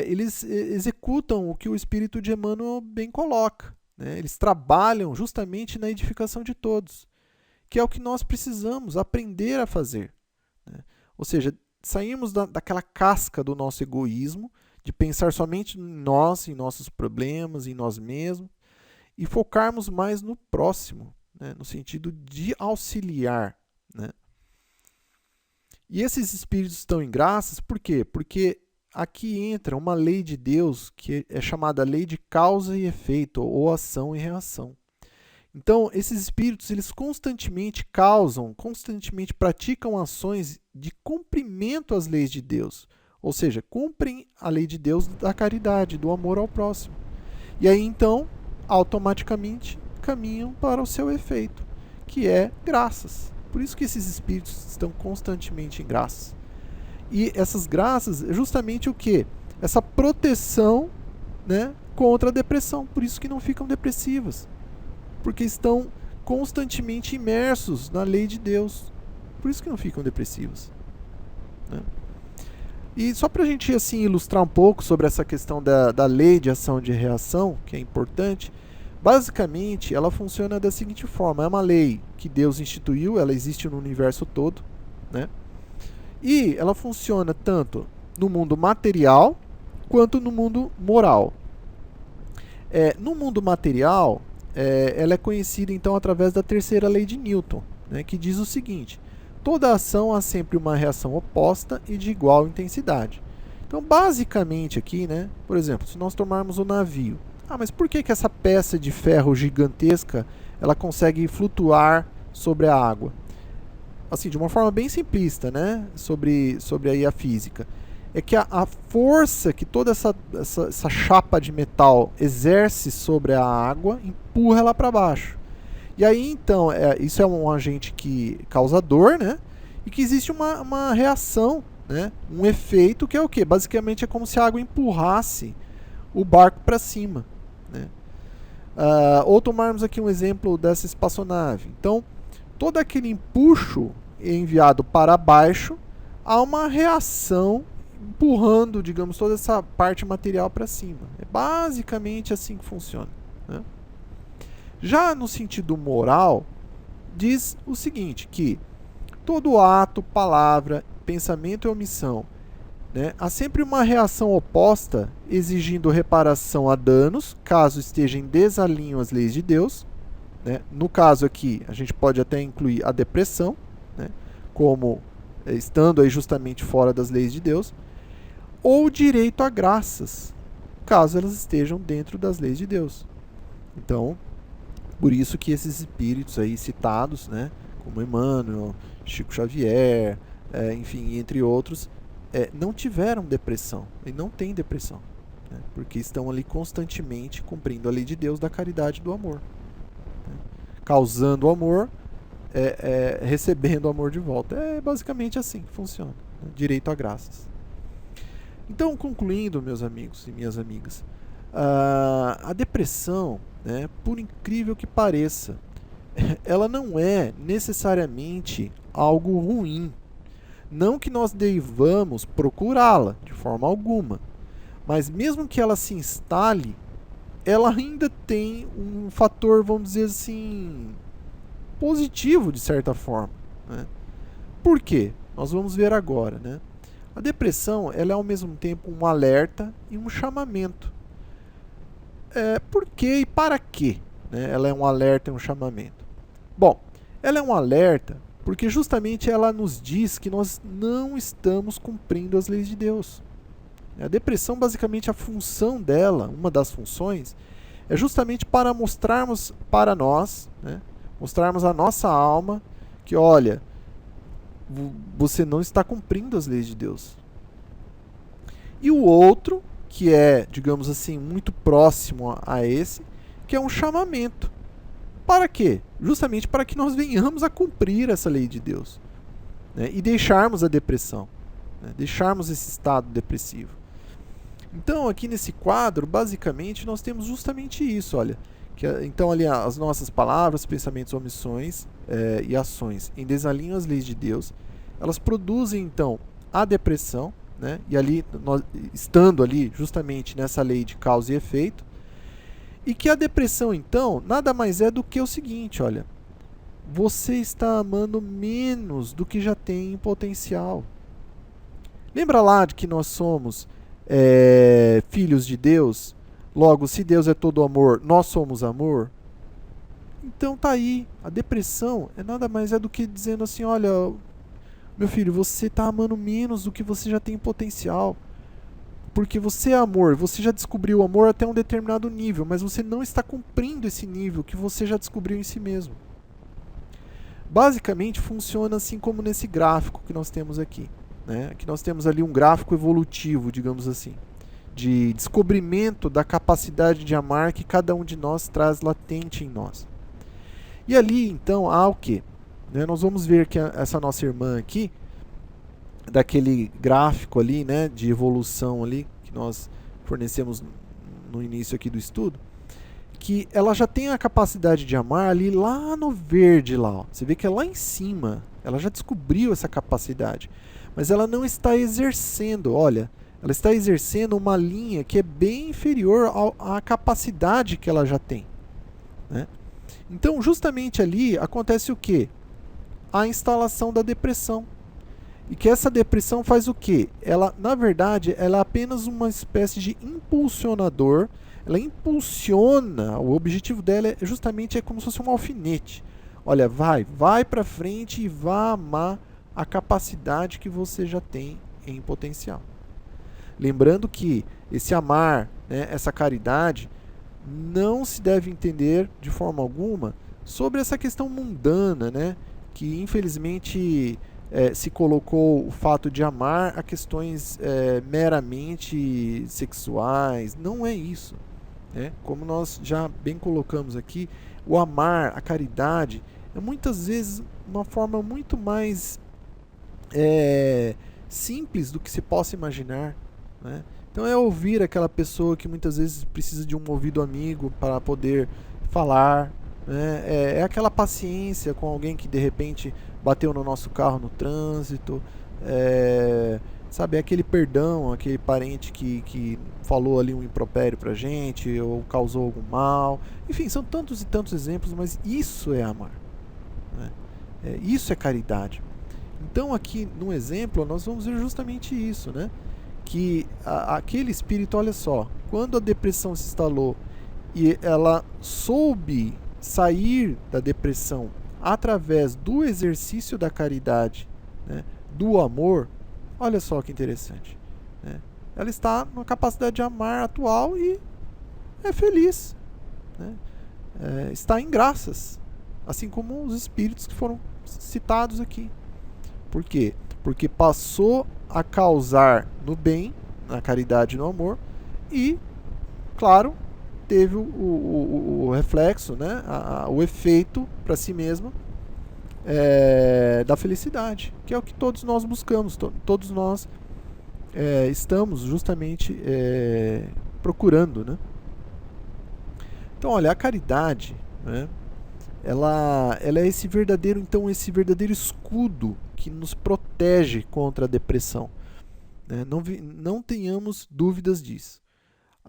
Eles executam o que o espírito de Emmanuel bem coloca. Né? Eles trabalham justamente na edificação de todos, que é o que nós precisamos aprender a fazer. Né? Ou seja, sairmos daquela casca do nosso egoísmo, de pensar somente em nós, em nossos problemas, em nós mesmos, e focarmos mais no próximo, né? No sentido de auxiliar. Né? E esses espíritos estão em graças, por quê? Porque aqui entra uma lei de Deus que é chamada lei de causa e efeito, ou ação e reação. Então, esses espíritos, eles constantemente causam, constantemente praticam ações de cumprimento às leis de Deus. Ou seja, cumprem a lei de Deus da caridade, do amor ao próximo. E aí, então, automaticamente caminham para o seu efeito, que é graças. Por isso que esses espíritos estão constantemente em graças. E essas graças é justamente o quê? Essa proteção, né, contra a depressão. Por isso que não ficam depressivas. Porque estão constantemente imersos na lei de Deus. Por isso que não ficam depressivas. Né? E só para a gente assim, ilustrar um pouco sobre essa questão da lei de ação e de reação, que é importante, basicamente ela funciona da seguinte forma: é uma lei que Deus instituiu, ela existe no universo todo, né? E ela funciona tanto no mundo material quanto no mundo moral. No mundo material, ela é conhecida então através da terceira lei de Newton, né, que diz o seguinte: toda ação há sempre uma reação oposta e de igual intensidade. Então, basicamente aqui, né, por exemplo, se nós tomarmos o navio, mas por que essa peça de ferro gigantesca ela consegue flutuar sobre a água? Assim, de uma forma bem simplista, né, sobre aí a física. É que a força que toda essa chapa de metal exerce sobre a água empurra ela para baixo. E aí, então, isso é um agente causador, né? E que existe uma reação, né? Um efeito que é o quê? Basicamente é como se a água empurrasse o barco para cima. Né? Ou tomarmos aqui um exemplo dessa espaçonave. Então, todo aquele empuxo enviado para baixo, há uma reação empurrando, digamos, toda essa parte material para cima. É basicamente assim que funciona. Né? Já no sentido moral, diz o seguinte, que todo ato, palavra, pensamento e omissão, né, há sempre uma reação oposta exigindo reparação a danos, caso esteja em desalinho às leis de Deus. Né? No caso aqui, a gente pode até incluir a depressão, né, como estando aí justamente fora das leis de Deus, ou direito a graças, caso elas estejam dentro das leis de Deus. Então, por isso que esses espíritos aí citados, né, como Emmanuel, Chico Xavier, enfim, entre outros, não tiveram depressão, e não têm depressão, né, porque estão ali constantemente cumprindo a lei de Deus da caridade e do amor. Né, causando o amor, recebendo o amor de volta. É basicamente assim que funciona, né, direito a graças. Então, concluindo, meus amigos e minhas amigas, a depressão, né, por incrível que pareça, ela não é necessariamente algo ruim. Não que nós devamos procurá-la de forma alguma, mas mesmo que ela se instale, ela ainda tem um fator, vamos dizer assim, positivo de certa forma. Né? Por quê? Nós vamos ver agora, né? A depressão, ela é ao mesmo tempo um alerta e um chamamento. Por quê e para quê? Né? Ela é um alerta e um chamamento. Bom, ela é um alerta Porque justamente ela nos diz que nós não estamos cumprindo as leis de Deus. A depressão, basicamente, a função dela, uma das funções, é justamente para mostrarmos para nós, né, mostrarmos à nossa alma que, olha, você não está cumprindo as leis de Deus. E o outro, que é, digamos assim, muito próximo a esse, que é um chamamento. Para quê? Justamente para que nós venhamos a cumprir essa lei de Deus, né, e deixarmos a depressão, né, deixarmos esse estado depressivo. Então, aqui nesse quadro, basicamente, nós temos justamente isso, olha. Então, ali, as nossas palavras, pensamentos, omissões e ações em desalinho às leis de Deus, elas produzem, então, a depressão, né? E ali, nós, estando ali justamente nessa lei de causa e efeito, e que a depressão, então, nada mais é do que o seguinte, olha, você está amando menos do que já tem em potencial. Lembra lá de que nós somos filhos de Deus? Logo, se Deus é todo amor, nós somos amor? Então tá aí, a depressão é nada mais é do que dizendo assim, olha, meu filho, você está amando menos do que você já tem em potencial. Porque você é amor, você já descobriu o amor até um determinado nível, mas você não está cumprindo esse nível que você já descobriu em si mesmo. Basicamente funciona assim como nesse gráfico que nós temos aqui, né? Aqui nós temos ali um gráfico evolutivo, digamos assim, de descobrimento da capacidade de amar que cada um de nós traz latente em nós. E ali, então, há o quê? Né? Nós vamos ver que essa nossa irmã aqui, daquele gráfico ali, né, de evolução ali, que nós fornecemos no início aqui do estudo, que ela já tem a capacidade de amar ali lá no verde lá, ó. Você vê que é lá em cima, ela já descobriu essa capacidade, mas ela não está exercendo, olha, ela está exercendo uma linha que é bem inferior à capacidade que ela já tem, né? Então, justamente ali acontece o quê? A instalação da depressão. E que essa depressão faz o quê? Ela, na verdade, ela é apenas uma espécie de impulsionador. Ela impulsiona, o objetivo dela é justamente como se fosse um alfinete. Olha, vai para frente e vá amar a capacidade que você já tem em potencial. Lembrando que esse amar, né, essa caridade, não se deve entender de forma alguma sobre essa questão mundana, né, que infelizmente se colocou o fato de amar a questões meramente sexuais. Não é isso, né? Como nós já bem colocamos aqui, o amar, a caridade, é muitas vezes uma forma muito mais simples do que se possa imaginar, né? Então é ouvir aquela pessoa que muitas vezes precisa de um ouvido amigo para poder falar, né? É aquela paciência com alguém que de repente bateu no nosso carro no trânsito, sabe, é aquele perdão, aquele parente que falou ali um impropério pra gente ou causou algum mal. Enfim, são tantos e tantos exemplos, mas isso é amar, né? Isso é caridade. Então aqui no exemplo nós vamos ver justamente isso, né? Que aquele espírito, olha só, quando a depressão se instalou e ela soube sair da depressão através do exercício da caridade, né, do amor, olha só que interessante, né? Ela está numa capacidade de amar atual e é feliz, né? Está em graças, assim como os espíritos que foram citados aqui. Por quê? Porque passou a causar no bem, na caridade e no amor, e, claro, teve o reflexo, né, o efeito para si mesma da felicidade, que é o que todos nós buscamos, todos nós estamos justamente procurando, né? Então, olha, a caridade, né, ela é esse verdadeiro escudo que nos protege contra a depressão, né? Não tenhamos dúvidas disso.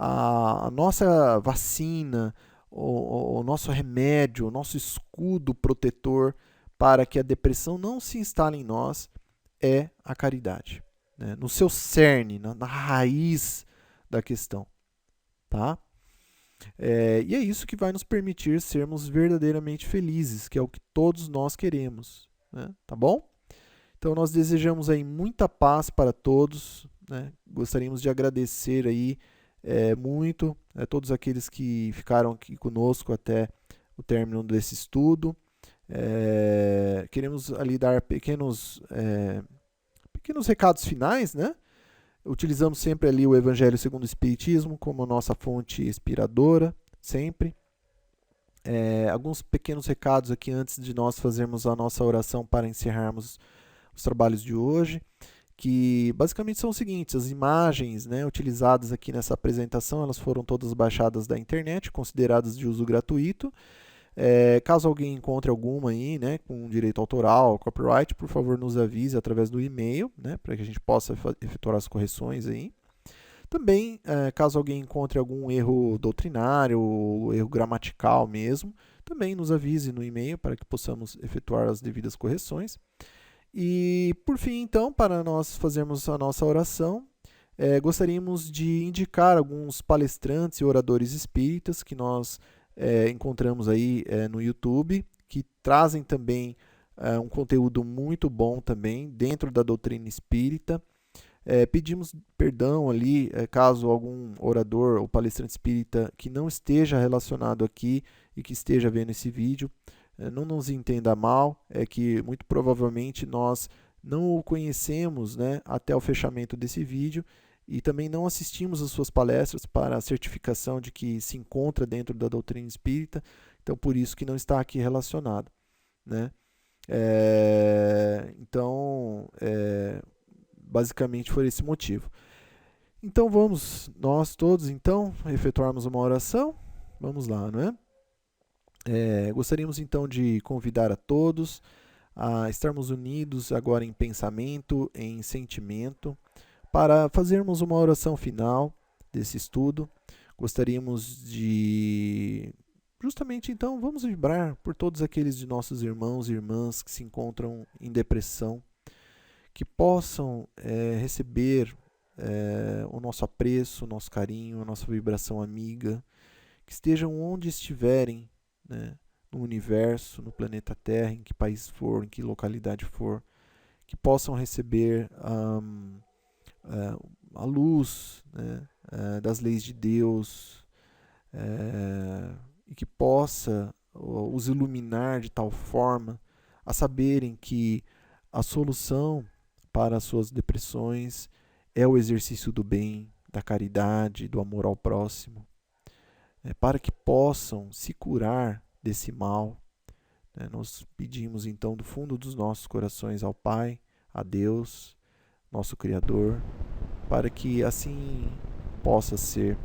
A nossa vacina, o nosso remédio, o nosso escudo protetor para que a depressão não se instale em nós é a caridade, né? No seu cerne, na raiz da questão, tá? E é isso que vai nos permitir sermos verdadeiramente felizes, que é o que todos nós queremos. né? Tá bom? Então nós desejamos aí muita paz para todos, né? Gostaríamos de agradecer aí muito a todos aqueles que ficaram aqui conosco até o término desse estudo. Queremos ali dar pequenos recados finais, né? Utilizamos sempre ali o Evangelho segundo o Espiritismo como nossa fonte inspiradora, sempre. Alguns pequenos recados aqui antes de nós fazermos a nossa oração para encerrarmos os trabalhos de hoje, que basicamente são os seguintes: as imagens, né, utilizadas aqui nessa apresentação, elas foram todas baixadas da internet, consideradas de uso gratuito. Caso alguém encontre alguma aí, né, com direito autoral, copyright, por favor nos avise através do e-mail, né, para que a gente possa efetuar as correções aí. Também, caso alguém encontre algum erro doutrinário, erro gramatical mesmo, também nos avise no e-mail para que possamos efetuar as devidas correções. E, por fim, então, para nós fazermos a nossa oração, gostaríamos de indicar alguns palestrantes e oradores espíritas que nós encontramos aí no YouTube, que trazem também um conteúdo muito bom também dentro da doutrina espírita. Pedimos perdão ali, caso algum orador ou palestrante espírita que não esteja relacionado aqui e que esteja vendo esse vídeo, não nos entenda mal, é que muito provavelmente nós não o conhecemos, né, até o fechamento desse vídeo e também não assistimos às suas palestras para a certificação de que se encontra dentro da doutrina espírita, então por isso que não está aqui relacionado, né? Basicamente foi esse motivo. Então vamos nós todos então efetuarmos uma oração. Vamos lá, não é? Gostaríamos então de convidar a todos a estarmos unidos agora em pensamento, em sentimento, para fazermos uma oração final desse estudo. Gostaríamos de justamente então vamos vibrar por todos aqueles de nossos irmãos e irmãs que se encontram em depressão, que possam receber o nosso apreço, o nosso carinho, a nossa vibração amiga, que estejam onde estiverem, né, no universo, no planeta Terra, em que país for, em que localidade for, que possam receber a luz, né, das leis de Deus, e que possa os iluminar de tal forma a saberem que a solução para as suas depressões é o exercício do bem, da caridade, do amor ao próximo, para que possam se curar desse mal. Nós pedimos então do fundo dos nossos corações ao Pai, a Deus, nosso Criador, para que assim possa ser.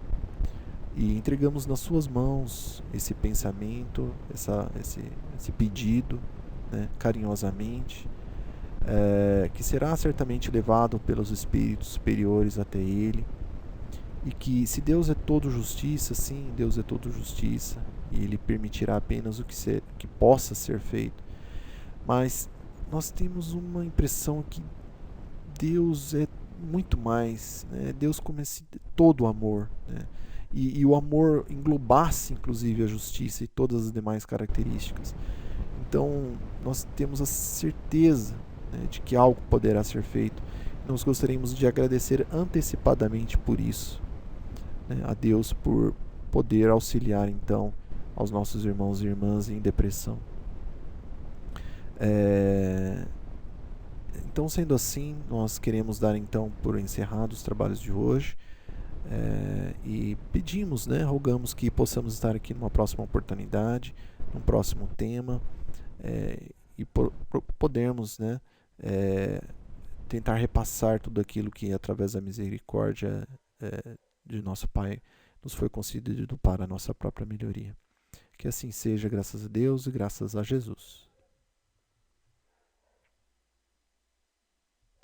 E entregamos nas suas mãos esse pensamento, esse pedido, né, carinhosamente, que será certamente levado pelos espíritos superiores até Ele, e que se Deus é todo justiça, sim, Deus é todo justiça, e Ele permitirá apenas o que possa ser feito, mas nós temos uma impressão que Deus é muito mais, né? Deus como todo amor, né? E o amor englobasse inclusive a justiça e todas as demais características. Então nós temos a certeza, né, de que algo poderá ser feito. Nós gostaríamos de agradecer antecipadamente por isso, né, a Deus por poder auxiliar então aos nossos irmãos e irmãs em depressão. Então, sendo assim, nós queremos dar então por encerrados os trabalhos de hoje, e pedimos, né, rogamos que possamos estar aqui numa próxima oportunidade, num próximo tema, e podermos, né, tentar repassar tudo aquilo que através da misericórdia de nosso Pai nos foi concedido para a nossa própria melhoria. Que assim seja, graças a Deus e graças a Jesus.